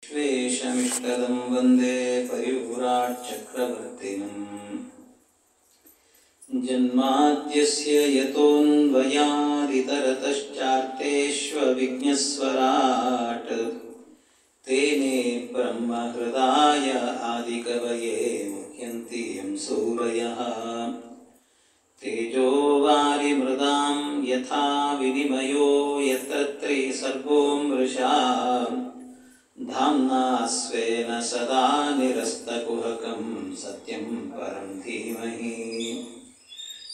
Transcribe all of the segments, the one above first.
ಶ್ವೇಷಮಿಷ್ಟದಂ ವಂದೇ ಪರಿವ್ರಾಟ್ ಚಕ್ರವರ್ತಿನಂ ಜನ್ಮಾದ್ಯಸ್ಯ ಯತೋನ್ವಯಾದಿತರತಶ್ಚಾರ್ಥೇಷ್ವವಿಘ್ನಸ್ವರಾಟ್ ತೇನೇ ಬ್ರಹ್ಮಹೃದಾಯ ಆದಿಕವಯೇ ಮುಹ್ಯಂತಿ M ಸೂರಯಃ ತೇಜೋ ವಾರಿಮೃದಾಂ ಯಥಾ ವಿನಿಮಯೋ ಯತ್ರ ತ್ರಿಸರ್ಗೋ ಮೃಷಾ धाम्ना स्वेन सदा निरस्तकुहकं सत्यं परं धीमहि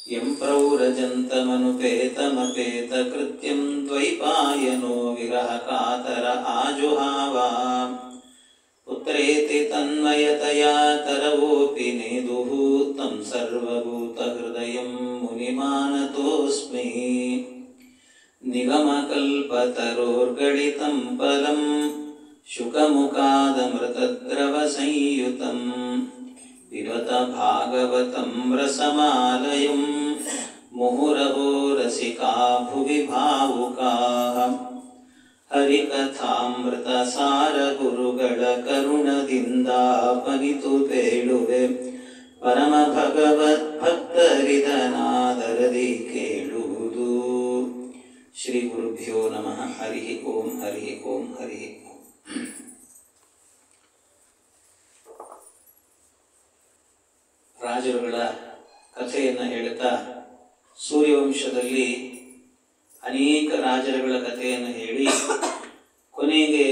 यं प्रौरजन्तमनुपेतमपेतकृत्यं द्वैपायनो विरहकातर आजुहावा पुत्रेति तन्मयतया तरवोऽपि नेदुः तं सर्वभूतहृदयं मुनिमानतोऽस्मि निगमकल्पतरोर्गलितं फलम् शुकमुखादमृतद्रवसंयुतं पिबत भागवतं रसमालयं मुहुरहो रसिका भुवि भावुकाः हरिकथामृतसार गुरुಗಳ ಕರುಣದಿಂದಾಪನಿತು ಬೇಳುವೆ ಪರಮ ಭಗವದ್ಭಕ್ತರಿದನಾದರದಿ ಕೇಳುವುದು. ಶ್ರೀ ಗುರುಭ್ಯೋ ನಮಃ. ಹರಿ ಓಂ ಹರಿ ಓಂ ಹರಿ ಓಂ. ರಾಜರುಗಳ ಕಥೆಯನ್ನು ಹೇಳುತ್ತಾ ಸೂರ್ಯವಂಶದಲ್ಲಿ ಅನೇಕ ರಾಜರುಗಳ ಕಥೆಯನ್ನು ಹೇಳಿ ಕೊನೆಗೆ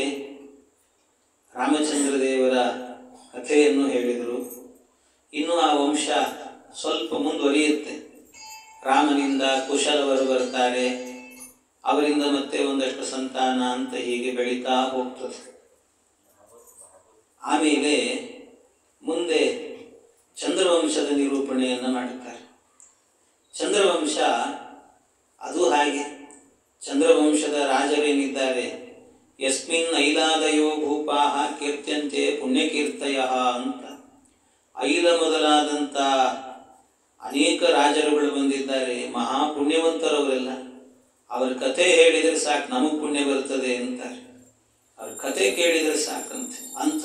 ರಾಮಚಂದ್ರ ದೇವರ ಕಥೆಯನ್ನು ಹೇಳಿದರು. ಇನ್ನು ಆ ವಂಶ ಸ್ವಲ್ಪ ಮುಂದುವರಿಯುತ್ತೆ. ರಾಮನಿಂದ ಕುಶಲವರು ಬರ್ತಾರೆ, ಅವರಿಂದ ಮತ್ತೆ ಒಂದಷ್ಟು ಸಂತಾನ ಅಂತ ಹೀಗೆ ಬೆಳೀತಾ ಹೋಗ್ತದೆ. ಆಮೇಲೆ ಮುಂದೆ ಚಂದ್ರವಂಶದ ನಿರೂಪಣೆಯನ್ನು ಮಾಡುತ್ತಾರೆ. ಚಂದ್ರವಂಶ ಅದು ಹಾಗೆ. ಚಂದ್ರವಂಶದ ರಾಜರೇನಿದ್ದಾರೆ, ಯಸ್ಮಿನ್ ಐಲಾದಯೋ ಭೂಪಾಹ ಕೀರ್ತ್ಯಂತೆ ಪುಣ್ಯಕೀರ್ತಯ ಅಂತ. ಐಲ ಮೊದಲಾದಂಥ ಅನೇಕ ರಾಜರುಗಳು ಬಂದಿದ್ದಾರೆ, ಮಹಾಪುಣ್ಯವಂತರವರೆಲ್ಲ. ಅವ್ರ ಕಥೆ ಹೇಳಿದರೆ ಸಾಕು, ನಮಗೆ ಪುಣ್ಯ ಬರ್ತದೆ ಅಂತಾರೆ. ಅವ್ರ ಕಥೆ ಕೇಳಿದರೆ ಸಾಕಂತೆ. ಅಂಥ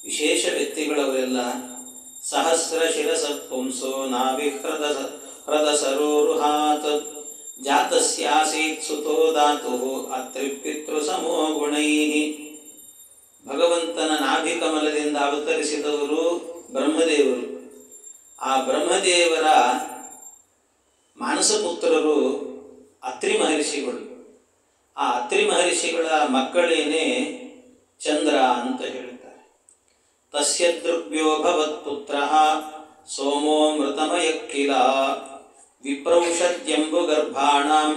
ವಿಶೇಷ ವ್ಯಕ್ತಿಗಳವರೆಲ್ಲ. ಸಹಸ್ರ ಶಿರಸತ್ಪುಂಸೋ ನಾವಿಹೃದ ಸರೋರುಹಾತ್ ಜಾತಸ್ಯಾಸೀತ್ ಸುತೋ ಧಾತುಃ ಅತ್ರಿಪಿತೃ ಸಮೋ ಗುಣೈಃ. ಭಗವಂತನ ನಾಭಿಕಮಲದಿಂದ ಅವತರಿಸಿದವರು ಬ್ರಹ್ಮದೇವರು. ಆ ಬ್ರಹ್ಮದೇವರ ಮಾನಸಪುತ್ರರು ಅತ್ರಿ ಮಹರ್ಷಿಗಳು. ಆ ಅತ್ರಿ ಮಹರ್ಷಿಗಳ ಮಕ್ಕಳೇನೆ ಚಂದ್ರ ಅಂತ ಹೇಳ್ತಾರೆ. ತಸ್ಯ ದೃಗ್ಭ್ಯೋ ಭವತ್ಪುತ್ರಃ ಸೋಮೋ ಮೃತಮಯ ಕಿಲ ವಿಪ್ರೌಷದ್ಯಂಬುಗರ್ಭಾಣಾಂ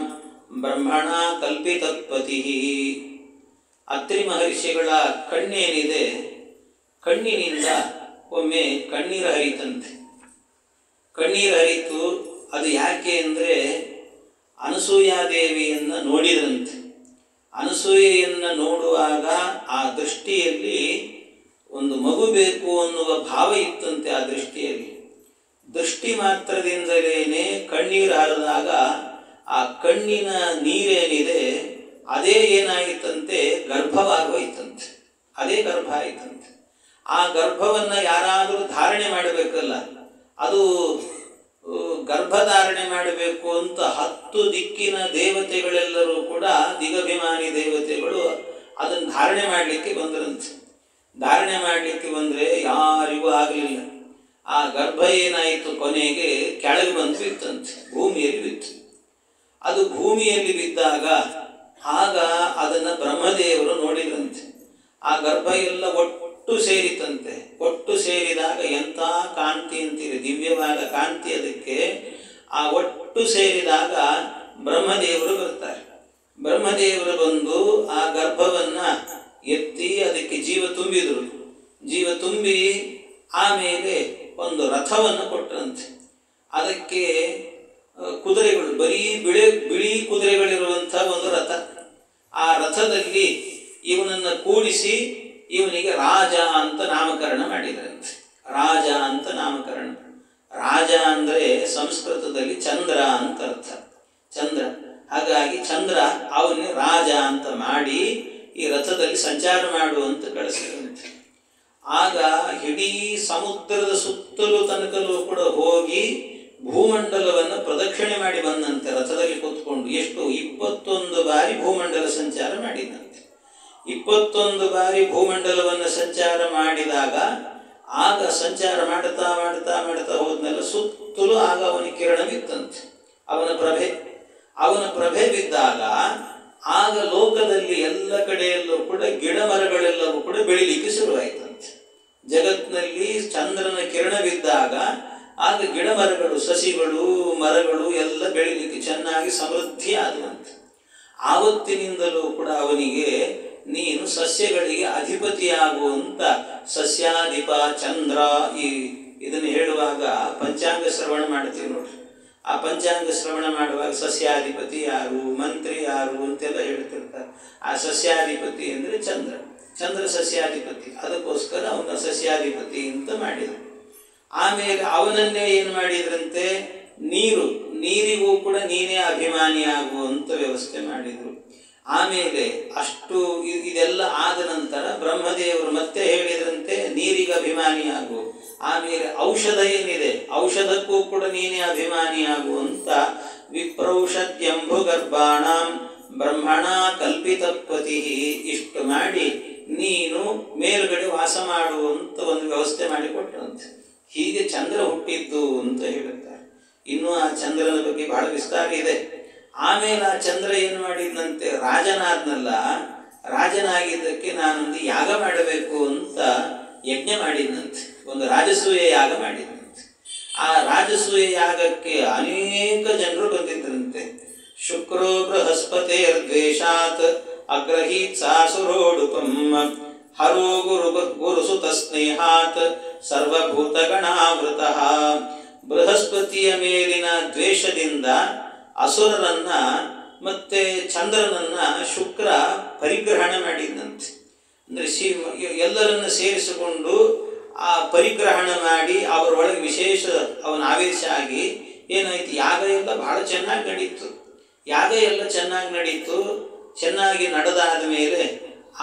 ಬ್ರಹ್ಮಣ ಕಲ್ಪಿತತ್ಪತಿಃ. ಅತ್ರಿ ಮಹರ್ಷಿಗಳ ಕಣ್ಣೇನಿದೆ, ಕಣ್ಣಿನಿಂದ ಒಮ್ಮೆ ಕಣ್ಣೀರು ಹರಿತಂತೆ. ಕಣ್ಣೀರು ಹರಿತು. ಅದು ಯಾಕೆ ಅಂದರೆ ಅನಸೂಯಾದೇವಿಯನ್ನು ನೋಡಿದ್ರಂತೆ. ಅನಸೂಯೆಯನ್ನು ನೋಡುವಾಗ ಆ ದೃಷ್ಟಿಯಲ್ಲಿ ಒಂದು ಮಗು ಬೇಕು ಅನ್ನುವ ಭಾವ ಇತ್ತಂತೆ. ಆ ದೃಷ್ಟಿಯಲ್ಲಿ ದೃಷ್ಟಿ ಮಾತ್ರದಿಂದಲೇ ಕಣ್ಣೀರು ಹರಿದಾಗ ಆ ಕಣ್ಣಿನ ನೀರೇನಿದೆ ಅದೇ ಏನಾಗಿತ್ತಂತೆ, ಗರ್ಭವಾಗೋಯ್ತಂತೆ. ಅದೇ ಗರ್ಭ ಆಯ್ತಂತೆ. ಆ ಗರ್ಭವನ್ನು ಯಾರಾದರೂ ಧಾರಣೆ ಮಾಡಬೇಕಲ್ಲ, ಅದು ಗರ್ಭಧಾರಣೆ ಮಾಡಬೇಕು ಅಂತ 10 ದಿಕ್ಕಿನ ದೇವತೆಗಳೆಲ್ಲರೂ ಕೂಡ, ದಿಗಭಿಮಾನಿ ದೇವತೆಗಳು ಅದನ್ನು ಧಾರಣೆ ಮಾಡಲಿಕ್ಕೆ ಬಂದರಂತೆ. ಧಾರಣೆ ಮಾಡಲಿಕ್ಕೆ ಬಂದರೆ ಯಾರಿಗೂ ಆಗಲಿಲ್ಲ. ಆ ಗರ್ಭ ಏನಾಯಿತು, ಕೊನೆಗೆ ಕೆಳಗೆ ಬಂದು ಬಿತ್ತಂತೆ, ಭೂಮಿಯಲ್ಲಿ ಬಿತ್ತು. ಅದು ಭೂಮಿಯಲ್ಲಿ ಬಿದ್ದಾಗ ಆಗ ಅದನ್ನು ಬ್ರಹ್ಮದೇವರು ನೋಡಿದ್ರಂತೆ. ಆ ಗರ್ಭ ಎಲ್ಲ ಒಟ್ಟು ಸೇರಿತಂತೆ. ಒಟ್ಟು ಸೇರಿದಾಗ ಎಂಥ ಕಾಂತಿ ಅಂತೀರಿ, ದಿವ್ಯವಾದ ಕಾಂತಿ ಅದಕ್ಕೆ. ಆ ಒಟ್ಟು ಸೇರಿದಾಗ ಬ್ರಹ್ಮದೇವರು ಬರ್ತಾರೆ. ಬ್ರಹ್ಮದೇವರು ಬಂದು ಆ ಗರ್ಭವನ್ನು ಎತ್ತಿ ಅದಕ್ಕೆ ಜೀವ ತುಂಬಿದರು. ಜೀವ ತುಂಬಿ ಆಮೇಲೆ ಒಂದು ರಥವನ್ನು ಕೊಟ್ಟರಂತೆ. ಅದಕ್ಕೆ ಕುದುರೆಗಳು, ಬರೀ ಬಿಳಿ ಕುದುರೆಗಳಿರುವಂಥ ಒಂದು ರಥ. ಆ ರಥದಲ್ಲಿ ಇವನನ್ನು ಕೂಡಿಸಿ ಇವನಿಗೆ ರಾಜ ಅಂತ ನಾಮಕರಣ ಮಾಡಿದರಂತೆ. ರಾಜ ಅಂತ ನಾಮಕರಣ. ರಾಜ ಅಂದರೆ ಸಂಸ್ಕೃತದಲ್ಲಿ ಚಂದ್ರ ಅಂತ ಅರ್ಥ. ಚಂದ್ರ. ಹಾಗಾಗಿ ಚಂದ್ರ ಅವನೇ ರಾಜ ಅಂತ ಮಾಡಿ ಈ ರಥದಲ್ಲಿ ಸಂಚಾರ ಮಾಡು ಅಂತ ಕಳಿಸಿದಂತೆ. ಆಗ ಇಡೀ ಸಮುದ್ರದ ಸುತ್ತಲೂ ತನಕಲೂ ಕೂಡ ಹೋಗಿ ಭೂಮಂಡಲವನ್ನು ಪ್ರದಕ್ಷಿಣೆ ಮಾಡಿ ಬಂದಂತೆ ರಥದಲ್ಲಿ ಕೂತ್ಕೊಂಡು. ಎಷ್ಟು? 21 ಬಾರಿ ಭೂಮಂಡಲ ಸಂಚಾರ ಮಾಡಿದಂತೆ. 21 ಬಾರಿ ಭೂಮಂಡಲವನ್ನು ಸಂಚಾರ ಮಾಡಿದಾಗ ಆಗ ಸಂಚಾರ ಮಾಡ್ತಾ ಮಾಡ್ತಾ ಮಾಡ್ತಾ ಹೋದ್ಮೇಲೆ ಸುತ್ತಲೂ ಆಗ ಅವನಿಗೆ ಕಿರಣ ಬಿತ್ತಂತೆ, ಅವನ ಪ್ರಭೆ ಬಿದ್ದಾಗ ಆಗ ಲೋಕದಲ್ಲಿ ಎಲ್ಲ ಕಡೆಯಲ್ಲೂ ಕೂಡ ಗಿಡ ಮರಗಳೆಲ್ಲವೂ ಕೂಡ ಬೆಳಿಲಿಕ್ಕೆ ಶುರುವಾಯಿತಂತೆ. ಜಗತ್ತಿನಲ್ಲಿ ಚಂದ್ರನ ಕಿರಣ ಬಿದ್ದಾಗ ಆಗ ಗಿಡ ಮರಗಳು, ಸಸಿಗಳು, ಮರಗಳು ಎಲ್ಲ ಬೆಳಿಲಿಕ್ಕೆ ಚೆನ್ನಾಗಿ ಸಮೃದ್ಧಿ ಆಗುವಂತೆ. ಆವತ್ತಿನಿಂದಲೂ ಕೂಡ ಅವನಿಗೆ ನೀನು ಸಸ್ಯಗಳಿಗೆ ಅಧಿಪತಿಯಾಗುವಂತ ಸಸ್ಯಾಧಿಪ ಚಂದ್ರ, ಇದನ್ನು ಹೇಳುವಾಗ ಪಂಚಾಂಗ ಶ್ರವಣ ಮಾಡ್ತೀವಿ ನೋಡ್ರಿ. ಆ ಪಂಚಾಂಗ ಶ್ರವಣ ಮಾಡುವಾಗ ಸಸ್ಯಾಧಿಪತಿ ಯಾರು, ಮಂತ್ರಿ ಯಾರು ಅಂತೆಲ್ಲ ಹೇಳ್ತಿರ್ತಾರೆ. ಆ ಸಸ್ಯಾಧಿಪತಿ ಅಂದರೆ ಚಂದ್ರ ಸಸ್ಯಾಧಿಪತಿ, ಅದಕ್ಕೋಸ್ಕರ ಅವನ ಸಸ್ಯಾಧಿಪತಿ ಅಂತ ಮಾಡಿದರು. ಆಮೇಲೆ ಅವನನ್ನೇ ಏನು ಮಾಡಿದ್ರಂತೆ, ನೀರಿಗೂ ಕೂಡ ನೀನೇ ಅಭಿಮಾನಿಯಾಗುವಂಥ ವ್ಯವಸ್ಥೆ ಮಾಡಿದರು. ಆಮೇಲೆ ಅಷ್ಟು ಇದೆಲ್ಲ ಆದ ನಂತರ ಬ್ರಹ್ಮದೇವರು ಮತ್ತೆ ಹೇಳಿದ್ರಂತೆ ನೀರಿಗೆ ಅಭಿಮಾನಿಯಾಗು. ಆಮೇಲೆ ಔಷಧ ಏನಿದೆ, ಔಷಧಕ್ಕೂ ಕೂಡ ನೀನೇ ಅಭಿಮಾನಿಯಾಗುವಂತ ವಿಪ್ರೌಷಧ್యంಭು ಗರ್ಭಾಣಾಂ ಬ್ರಹ್ಮಣ ಕಲ್ಪಿತಪತಿ ಇಷ್ಟು ಮಾಡಿ ನೀನು ಮೇಲ್ಗಡೆ ವಾಸ ಮಾಡುವಂತ ಒಂದು ವ್ಯವಸ್ಥೆ ಮಾಡಿಕೊಟ್ಟಂತೆ. ಹೀಗೆ ಚಂದ್ರ ಹುಟ್ಟಿದ್ದು ಅಂತ ಹೇಳುತ್ತಾರೆ. ಇನ್ನು ಆ ಚಂದ್ರನ ಬಗ್ಗೆ ಬಹಳ ವಿಸ್ತಾರ ಇದೆ. ಆಮೇಲೆ ಆ ಚಂದ್ರ ಏನು ಮಾಡಿದಂತೆ, ರಾಜನಾದ್ನಲ್ಲ, ರಾಜನಾಗಿದ್ದಕ್ಕೆ ನಾನೊಂದು ಯಾಗ ಮಾಡಬೇಕು ಅಂತ ಯಜ್ಞ ಮಾಡಿದಂತೆ, ಒಂದು ರಾಜಸೂಯ ಯಾಗ ಮಾಡಿದಂತೆ. ಆ ರಾಜಸೂಯ ಯಾಗಕ್ಕೆ ಅನೇಕ ಜನರು ಬಂದಿದ್ದರಂತೆ. ಶುಕ್ರೋ ಬೃಹಸ್ಪತಿರ್ದ್ವೇಷಾತ್ ಅಗ್ರಹೀತ್ ಸಾಸುರೋಡುಪಂ ಹರೋ ಗುರುಸುತ ಸ್ನೇಹಾತ್ ಸರ್ವಭೂತಗಣಾವೃತಃ. ಬೃಹಸ್ಪತಿಯ ಮೇಲಿನ ದ್ವೇಷದಿಂದ ಅಸುರರನ್ನ ಮತ್ತೆ ಚಂದ್ರನನ್ನ ಶುಕ್ರ ಪರಿಗ್ರಹಣ ಮಾಡಿದಂತೆ. ಅಂದರೆ ಎಲ್ಲರನ್ನ ಸೇರಿಸಿಕೊಂಡು ಆ ಪರಿಗ್ರಹಣ ಮಾಡಿ ಅವರೊಳಗೆ ವಿಶೇಷ ಅವನ ಆವೇಶ ಆಗಿ ಏನಾಯ್ತು, ಯಾಗ ಎಲ್ಲ ಬಹಳ ಚೆನ್ನಾಗಿ ನಡೀತು. ಯಾಗ ಎಲ್ಲ ಚೆನ್ನಾಗಿ ನಡೀತು. ಚೆನ್ನಾಗಿ ನಡೆದಾದ ಮೇಲೆ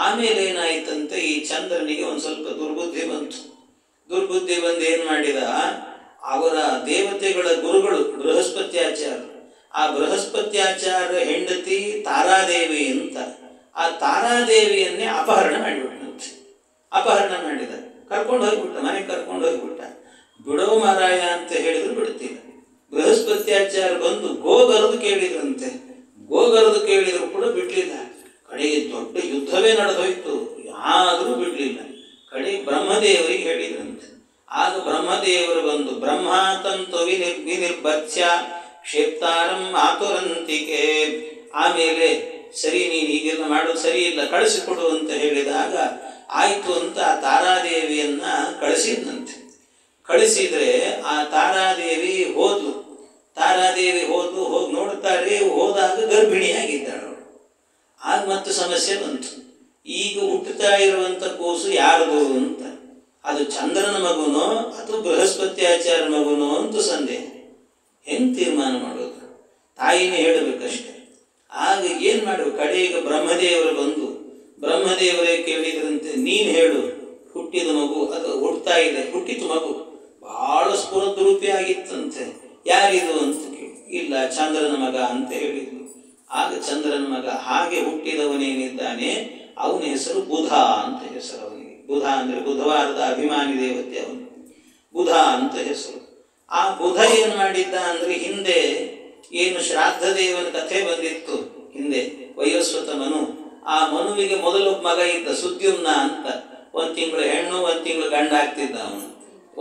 ಆಮೇಲೆ ಏನಾಯ್ತಂತೆ, ಈ ಚಂದ್ರನಿಗೆ ಒಂದು ಸ್ವಲ್ಪ ದುರ್ಬುದ್ಧಿ ಬಂತು. ದುರ್ಬುದ್ಧಿ ಬಂದು ಏನು ಮಾಡಿದ, ಅವರ ದೇವತೆಗಳ ಗುರುಗಳು ಬೃಹಸ್ಪತ್ಯಾಚಾರ್ಯ, ಆ ಬೃಹಸ್ಪತ್ಯಾಚಾರ್ಯ ಹೆಂಡತಿ ತಾರಾದೇವಿ ಅಂತ, ಆ ತಾರಾದೇವಿಯನ್ನೇ ಅಪಹರಣ ಮಾಡಿಬಿಟ್ಟಂತೆ. ಅಪಹರಣ ಮಾಡಿದ, ಕರ್ಕೊಂಡು ಹೋಗ್ಬಿಟ್ಟ, ಮನೆಗೆ ಕರ್ಕೊಂಡು ಹೋಗ್ಬಿಟ್ಟ. ಬಿಡೋ ಮಾರಾಯ ಅಂತ ಹೇಳಿದ್ರು ಬಿಡ್ತಿಲ್ಲ. ಬೃಹಸ್ಪತ್ಯಾಚಾರ್ಯ ಬಂದು ಗೋಗರದು ಕೇಳಿದ್ರಂತೆ. ಗೋಗರದು ಕೇಳಿದ್ರು ಕೂಡ ಬಿಡ್ಲಿಲ್ಲ. ಕಡೆಗೆ ದೊಡ್ಡ ಯುದ್ಧವೇ ನಡೆದೋಯ್ತು, ಯಾರೂ ಬಿಡ್ಲಿಲ್ಲ. ಕಡೆಗೆ ಬ್ರಹ್ಮದೇವರಿಗೆ ಹೇಳಿದ್ರಂತೆ. ಆಗ ಬ್ರಹ್ಮದೇವರು ಬಂದು ಬ್ರಹ್ಮಾತಂತು ವಿನಿರ್ಬತ್ಸ್ಯ ಕ್ಷೇಪ್ತಾರಂ ಆತುರಂತಿಕೆ, ಆಮೇಲೆ ಸರಿ ನೀನು ಹೀಗೆಲ್ಲ ಮಾಡೋದು ಸರಿ ಇಲ್ಲ, ಕಳಿಸಿಕೊಡು ಅಂತ ಹೇಳಿದಾಗ ಆಯಿತು ಅಂತ ಆ ತಾರಾದೇವಿಯನ್ನ ಕಳಿಸಿದ್ನಂತೆ. ಕಳಿಸಿದ್ರೆ ಆ ತಾರಾದೇವಿ ಹೋದ್ಲು. ತಾರಾದೇವಿ ಹೋಗಿ ನೋಡ್ತಾರೆ, ಹೋದಾಗ ಗರ್ಭಿಣಿಯಾಗಿದ್ದಾಳು. ಆಗ ಮತ್ತೆ ಸಮಸ್ಯೆ ಬಂತು. ಈಗ ಹುಟ್ಟುತ್ತಾ ಇರುವಂಥ ಕೂಸು ಯಾರದು ಅಂತ, ಅದು ಚಂದ್ರನ ಮಗುನೋ ಅಥವಾ ಬೃಹಸ್ಪತ್ಯಾಚಾರ್ಯ ಮಗುನೋ ಅಂತ ಸಂದೇಹ. ಹೆಂಗೆ ತೀರ್ಮಾನ ಮಾಡೋದು? ತಾಯಿನೇ ಹೇಳಬೇಕಷ್ಟೆ. ಆಗ ಏನು ಮಾಡಬೇಕು? ಕಡೆಗೆ ಬ್ರಹ್ಮದೇವರು ಬಂದು ಬ್ರಹ್ಮದೇವರೇ ಕೇಳಿದ್ರಂತೆ, ನೀನು ಹೇಳು, ಹುಟ್ಟಿದ ಮಗು ಅದು ಹುಟ್ಟುತ್ತಾ ಇದೆ, ಹುಟ್ಟಿತು ಮಗು ಬಹಳ ಸ್ಫುರದ್ರೂಪಿ ಆಗಿತ್ತಂತೆ, ಯಾರಿದು ಅಂತ ಕೇಳಿ, ಇಲ್ಲ ಚಂದ್ರನ ಮಗ ಅಂತ ಹೇಳಿದ್ರು. ಆಗ ಚಂದ್ರನ ಮಗ, ಹಾಗೆ ಹುಟ್ಟಿದವನೇನಿದ್ದಾನೆ ಅವನ ಹೆಸರು ಬುಧ ಅಂತ ಹೆಸರು ಅವನಿಗೆ. ಬುಧ ಅಂದರೆ ಬುಧವಾರದ ಅಭಿಮಾನಿ ದೇವತೆ ಅವನು, ಬುಧ ಅಂತ ಹೆಸರು. ಆ ಬುಧ ಏನು ಮಾಡಿದ್ದ ಅಂದರೆ, ಹಿಂದೆ ಏನು ಶ್ರಾದ್ದ ದೇವನ ಕಥೆ ಬಂದಿತ್ತು ಹಿಂದೆ, ವಯೋಸ್ವತ ಮನು, ಆ ಮನುವಿಗೆ ಮೊದಲೊಬ್ಬ ಮಗ ಇದ್ದ ಸುದ್ಯುಮ್ನ ಅಂತ. 1 ತಿಂಗಳು ಹೆಣ್ಣು 1 ತಿಂಗಳು ಗಂಡ ಆಗ್ತಿದ್ದ ಅವನು.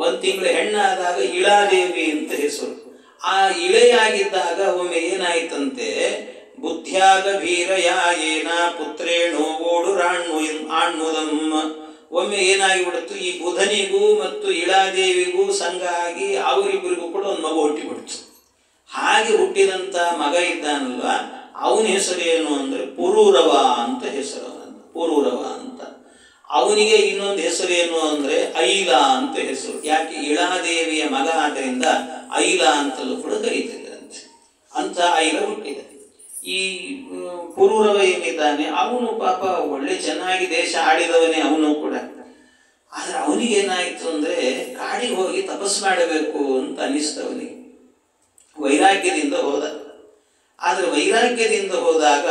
1 ತಿಂಗಳು ಹೆಣ್ಣಾದಾಗ ಇಳಾದೇವಿ ಅಂತ ಹೆಸರು. ಆ ಇಳೆಯಾಗಿದ್ದಾಗ ಒಮ್ಮೆ ಏನಾಯ್ತಂತೆ, ಬುದ್ಧ್ಯಾಗ ಭೀರಯಾಯೇನ ಪುತ್ರೇಣೋ ಓಡುರಾಣ್ಣು ಆಣ್ಮುದಮ್ಮ. ಒಮ್ಮೆ ಏನಾಗಿಬಿಡ್ತು, ಈ ಬುಧನಿಗೂ ಮತ್ತು ಇಳಾದೇವಿಗೂ ಸಂಘ ಆಗಿ ಅವರಿಬ್ಬರಿಗೂ ಕೂಡ ಒಂದು ಮಗು ಹುಟ್ಟಿಬಿಡ್ತು. ಹಾಗೆ ಹುಟ್ಟಿದಂಥ ಮಗ ಇದ್ದಾನಲ್ವ, ಅವನ ಹೆಸರೇನು ಅಂದರೆ ಪುರೂರವ ಅಂತ ಹೆಸರು ಅವನನ್ನು, ಪುರೂರವ ಅಂತ. ಅವನಿಗೆ ಇನ್ನೊಂದು ಹೆಸರೇನು ಅಂದರೆ ಐಲ ಅಂತ ಹೆಸರು. ಯಾಕೆ? ಇಳಾದೇವಿಯ ಮಗ ಆದ್ದರಿಂದ ಐಲ ಅಂತಲೂ ಕೂಡ ಕರೀತಿದ್ರಂತೆ. ಅಂತ ಐಲ ಹುಟ್ಟಿದ. ಈ ಪುರೂರವ ಏನಿದ್ದಾನೆ ಅವನು ಪಾಪ ಒಳ್ಳೆ ಚೆನ್ನಾಗಿ ದೇಶ ಆಳಿದವನೇ ಅವನು ಕೂಡ. ಆದರೆ ಅವನಿಗೇನಾಯಿತು ಅಂದರೆ ಕಾಡಿಗೆ ಹೋಗಿ ತಪಸ್ಸು ಮಾಡಬೇಕು ಅಂತ ಅನ್ನಿಸ್ತವನಿಗೆ. ವೈರಾಗ್ಯದಿಂದ ಹೋದ. ಆದರೆ ವೈರಾಗ್ಯದಿಂದ ಹೋದಾಗ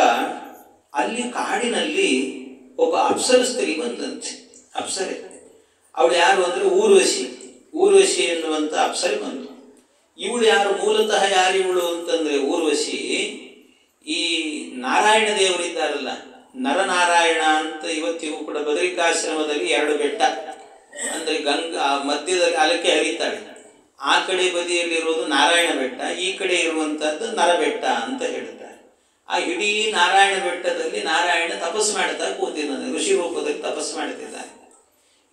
ಅಲ್ಲಿ ಕಾಡಿನಲ್ಲಿ ಒಬ್ಬ ಅಪ್ಸರ ಸ್ತ್ರೀ ಬಂದಂತೆ. ಅಪ್ಸರೆ ಅವಳು ಯಾರು ಅಂದರೆ ಊರ್ವಶಿ. ಊರ್ವಶಿ ಎನ್ನುವಂಥ ಅಪ್ಸರೆ ಬಂದು. ಇವಳು ಯಾರು, ಮೂಲತಃ ಯಾರು ಇವಳು ಅಂತಂದರೆ ಊರ್ವಶಿ ಈ ನಾರಾಯಣ ದೇವರಿದ್ದಾರಲ್ಲ, ನರನಾರಾಯಣ ಅಂತ ಇವತ್ತಿಗೂ ಕೂಡ ಬದರಿಕಾಶ್ರಮದಲ್ಲಿ 2 ಬೆಟ್ಟ ಅಂದರೆ ಗಂಗಾ ಮಧ್ಯದಲ್ಲಿ ಅಲಕ್ಕೆ ಹರಿತಾಳೆ. ಆ ಕಡೆ ಬದಿಯಲ್ಲಿರುವುದು ನಾರಾಯಣ ಬೆಟ್ಟ, ಈ ಕಡೆ ಇರುವಂಥದ್ದು ನರಬೆಟ್ಟ ಅಂತ ಹೇಳ್ತಾರೆ. ಆ ಇಡೀ ನಾರಾಯಣ ಬೆಟ್ಟದಲ್ಲಿ ನಾರಾಯಣ ತಪಸ್ಸು ಮಾಡ್ತಾ ಕೂತಿದ್ದಾನೆ, ಋಷಿ ರೂಪದಲ್ಲಿ ತಪಸ್ಸು ಮಾಡ್ತಿದ್ದಾನೆ.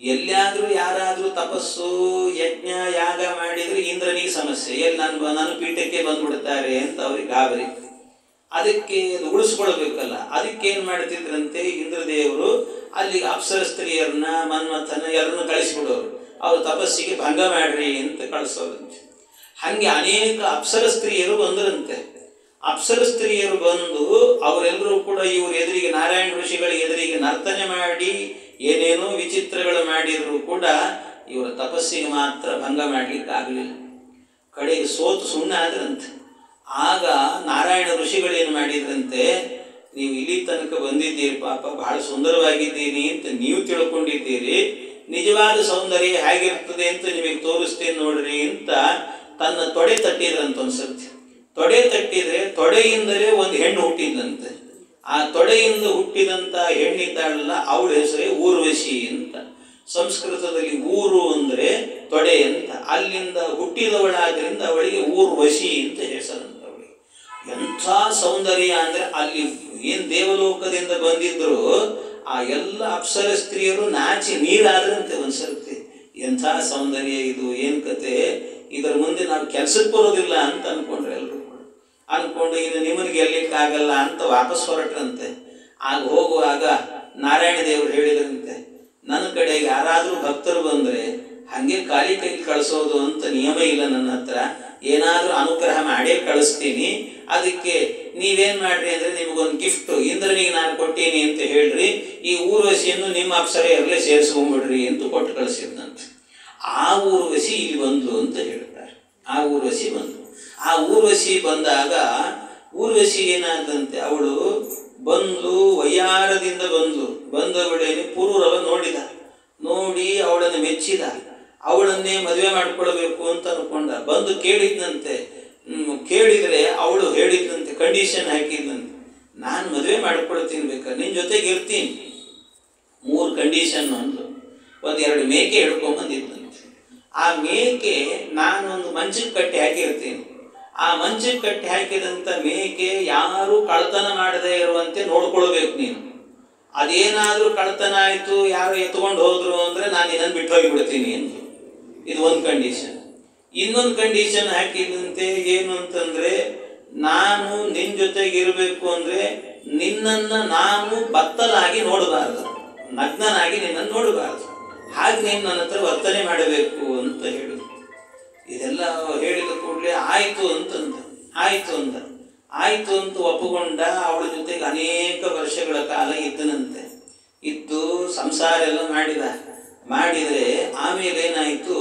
ಎಲ್ಲಿಯಾದರೂ ಯಾರಾದರೂ ತಪಸ್ಸು ಯಜ್ಞ ಯಾಗ ಮಾಡಿದರೆ ಇಂದ್ರನಿಗೆ ಸಮಸ್ಯೆ, ಎಲ್ಲಿ ನಾನು ಪೀಠಕ್ಕೆ ಬಂದ್ಬಿಡ್ತಾರೆ ಅಂತ ಅವ್ರಿಗೆ ಗಾಬರಿ. ಅದಕ್ಕೆ ಉಳಿಸ್ಕೊಳ್ಬೇಕಲ್ಲ, ಅದಕ್ಕೇನು ಮಾಡ್ತಿದ್ರಂತೆ ಇಂದ್ರದೇವರು ಅಲ್ಲಿ ಅಪ್ಸರ ಸ್ತ್ರೀಯರನ್ನ ಮನ್ಮಥನ ಎಲ್ಲರನ್ನು ಕಳಿಸ್ಬಿಡೋರು. ಅವರು ತಪಸ್ಸಿಗೆ ಭಂಗ ಮಾಡ್ರಿ ಅಂತ ಕಳಿಸೋರಂತೆ. ಹಾಗೆ ಅನೇಕ ಅಪ್ಸರ ಸ್ತ್ರೀಯರು ಬಂದರಂತೆ. ಅಪ್ಸರ ಸ್ತ್ರೀಯರು ಬಂದು ಅವರೆಲ್ಲರೂ ಕೂಡ ಇವ್ರ ಎದುರಿಗೆ, ನಾರಾಯಣ ಋಷಿಗಳ ಎದುರಿಗೆ ನರ್ತನೆ ಮಾಡಿ ಏನೇನೋ ವಿಚಿತ್ರಗಳು ಮಾಡಿದರೂ ಕೂಡ ಇವರ ತಪಸ್ಸಿಗೆ ಮಾತ್ರ ಭಂಗ ಮಾಡಲಿಕ್ಕಾಗಲಿಲ್ಲ. ಕಡೆಗೆ ಸೋತು ಸುಣ್ಣ ಆದ್ರಂತೆ. ಆಗ ನಾರಾಯಣ ಋಷಿಗಳೇನು ಮಾಡಿದ್ರಂತೆ, ನೀವು ಇಲ್ಲಿ ತನಕ ಬಂದಿದ್ದೀರಿ, ಪಾಪ ಬಹಳ ಸುಂದರವಾಗಿದ್ದೀನಿ ಅಂತ ನೀವು ತಿಳ್ಕೊಂಡಿದ್ದೀರಿ, ನಿಜವಾದ ಸೌಂದರ್ಯ ಹೇಗಿರ್ತದೆ ಅಂತ ನಿಮಗೆ ತೋರಿಸ್ತೇನೆ ನೋಡ್ರಿ ಅಂತ ತನ್ನ ತೊಡೆ ತಟ್ಟಿದ್ರಂತ. ಒಂದ್ಸರ್ತಿ ತೊಡೆ ತಟ್ಟಿದ್ರೆ ತೊಡೆಯಿಂದಲೇ ಒಂದು ಹೆಣ್ಣು ಹುಟ್ಟಿದ್ದಂತೆ. ಆ ತೊಡೆಯಿಂದ ಹುಟ್ಟಿದಂಥ ಹೆಣ್ಣಿದ್ದಾಳಲ್ಲ ಅವಳ ಹೆಸರೇ ಊರ್ವಶಿ ಅಂತ. ಸಂಸ್ಕೃತದಲ್ಲಿ ಊರು ಅಂದರೆ ತೊಡೆ ಅಂತ. ಅಲ್ಲಿಂದ ಹುಟ್ಟಿದವಳಾದ್ರಿಂದ ಅವಳಿಗೆ ಊರ್ವಶಿ ಅಂತ ಹೆಸರಂತ. ಅವಳಿಗೆ ಎಂಥ ಸೌಂದರ್ಯ ಅಂದರೆ ಅಲ್ಲಿ ಏನು ದೇವಲೋಕದಿಂದ ಬಂದಿದ್ರು ಆ ಎಲ್ಲ ಅಪ್ಸರ ಸ್ತ್ರೀಯರು ನಾಚಿ ನೀರಾದ್ರಂತೆ ಒಂದ್ಸರ್ತಿ. ಎಂಥ ಸೌಂದರ್ಯ ಇದು, ಏನು ಕತೆ, ಇದರ ಮುಂದೆ ನಾವು ಕೆಲಸಕ್ಕೆ ಬರೋದಿಲ್ಲ ಅಂತ ಅಂದ್ಕೊಂಡ್ರೆ ಎಲ್ಲರೂ ಅಂದ್ಕೊಂಡು ಇದು ನಿಮಗೆ ಗೆಲ್ಲಕ್ಕಾಗಲ್ಲ ಅಂತ ವಾಪಸ್ ಹೊರಟ್ರಂತೆ. ಆಗ ಹೋಗುವಾಗ ನಾರಾಯಣ ದೇವರು ಹೇಳಿದ್ರಂತೆ, ನನ್ನ ಕಡೆ ಯಾರಾದರೂ ಭಕ್ತರು ಬಂದರೆ ಹಾಗೆ ಖಾಲಿ ಕೈ ಕಳಿಸೋದು ಅಂತ ನಿಯಮ ಇಲ್ಲ ನನ್ನ ಹತ್ರ, ಏನಾದರೂ ಅನುಗ್ರಹ ಮಾಡೇ ಕಳಿಸ್ತೀನಿ. ಅದಕ್ಕೆ ನೀವೇನು ಮಾಡ್ರಿ ಅಂದರೆ ನಿಮಗೊಂದು ಗಿಫ್ಟು ಇಂದ್ರನಿಗೆ ನಾನು ಕೊಟ್ಟೀನಿ ಅಂತ ಹೇಳ್ರಿ, ಈ ಊರ್ವಶಿಯನ್ನು ನಿಮ್ಮ ಅಪ್ಸರೆಯಲ್ಲೇ ಸೇರಿಸ್ಕೊಂಡ್ಬಿಡ್ರಿ ಅಂತ ಕೊಟ್ಟು ಕಳಿಸಿದ್ನಂತೆ. ಆ ಊರ್ವಶಿ ಇಲ್ಲಿ ಬಂದ್ಲು ಅಂತ ಹೇಳ್ತಾರೆ. ಆ ಊರ್ವಶಿ ಬಂದು, ಆ ಊರ್ವಶಿ ಬಂದಾಗ ಊರ್ವಶಿ ಏನಾದಂತೆ, ಅವಳು ಬಂದು ವಯ್ಯಾರದಿಂದ ಬಂದವಳೇನೆ ಪುರೂರವ ನೋಡಿದ. ನೋಡಿ ಅವಳನ್ನು ಮೆಚ್ಚಿದ, ಅವಳನ್ನೇ ಮದುವೆ ಮಾಡ್ಕೊಳ್ಬೇಕು ಅಂತ ಅನ್ಕೊಂಡ. ಬಂದು ಕೇಳಿದ್ನಂತೆ. ಕೇಳಿದರೆ ಅವಳು ಹೇಳಿದ್ನಂತೆ, ಕಂಡೀಷನ್ ಹಾಕಿದ್ನಂತೆ, ನಾನು ಮದುವೆ ಮಾಡ್ಕೊಳ್ತೀನಿ, ಬೇಕಾದ್ರೆ ನಿನ್ನ ಜೊತೆಗೆ ಇರ್ತೀನಿ, 3 ಕಂಡೀಷನ್ ಅಂದ್ಲು. 1-2 ಮೇಕೆ ಹಿಡ್ಕೊಂಬಂದಿದ್ನಂತೆ. ಆ ಮೇಕೆ ನಾನೊಂದು ಮಂಚಕ್ಕೆ ಕಟ್ಟಿ ಹಾಕಿರ್ತೀನಿ, ಆ ಮಂಚಕ್ಕೆ ಕಟ್ಟಿ ಹಾಕಿದಂಥ ಮೇಕೆ ಯಾರು ಕಳ್ತನ ಮಾಡದೇ ಇರುವಂತೆ ನೋಡ್ಕೊಳ್ಬೇಕು ನೀನು. ಅದೇನಾದರೂ ಕಳ್ತನ ಆಯಿತು, ಯಾರು ಎತ್ಕೊಂಡು ಹೋದ್ರು ಅಂದರೆ ನಾನು ಇದನ್ನು ಬಿಟ್ಟು ಹೋಗಿಬಿಡ್ತೀನಿ ಎಂದು. ಇದು ಒಂದು ಕಂಡೀಷನ್. ಇನ್ನೊಂದು ಕಂಡೀಷನ್ ಹಾಕಿದಂತೆ ಏನು ಅಂತಂದರೆ, ನಾನು ನಿನ್ನ ಜೊತೆಗೆ ಇರಬೇಕು ಅಂದರೆ ನಿನ್ನನ್ನು ನಾನು ಬತ್ತಲಾಗಿ ನೋಡಬಾರ್ದು, ನಗ್ನನಾಗಿ ನಿನ್ನನ್ನು ನೋಡಬಾರ್ದು, ಹಾಗೆ ನೀನು ನನ್ನ ಹತ್ರ ವರ್ತನೆ ಮಾಡಬೇಕು ಅಂತ ಹೇಳಿದ್ರು. ಇದೆಲ್ಲ ಹೇಳಿದ ಕೂಡಲೇ ಆಯಿತು ಅಂತ ಒಪ್ಪುಕೊಂಡ. ಅವಳ ಜೊತೆಗೆ ಅನೇಕ ವರ್ಷಗಳ ಕಾಲ ಇದ್ದನಂತೆ. ಇದ್ದು ಸಂಸಾರ ಎಲ್ಲ ಮಾಡಿದರೆ ಆಮೇಲೆ ಏನಾಯಿತು,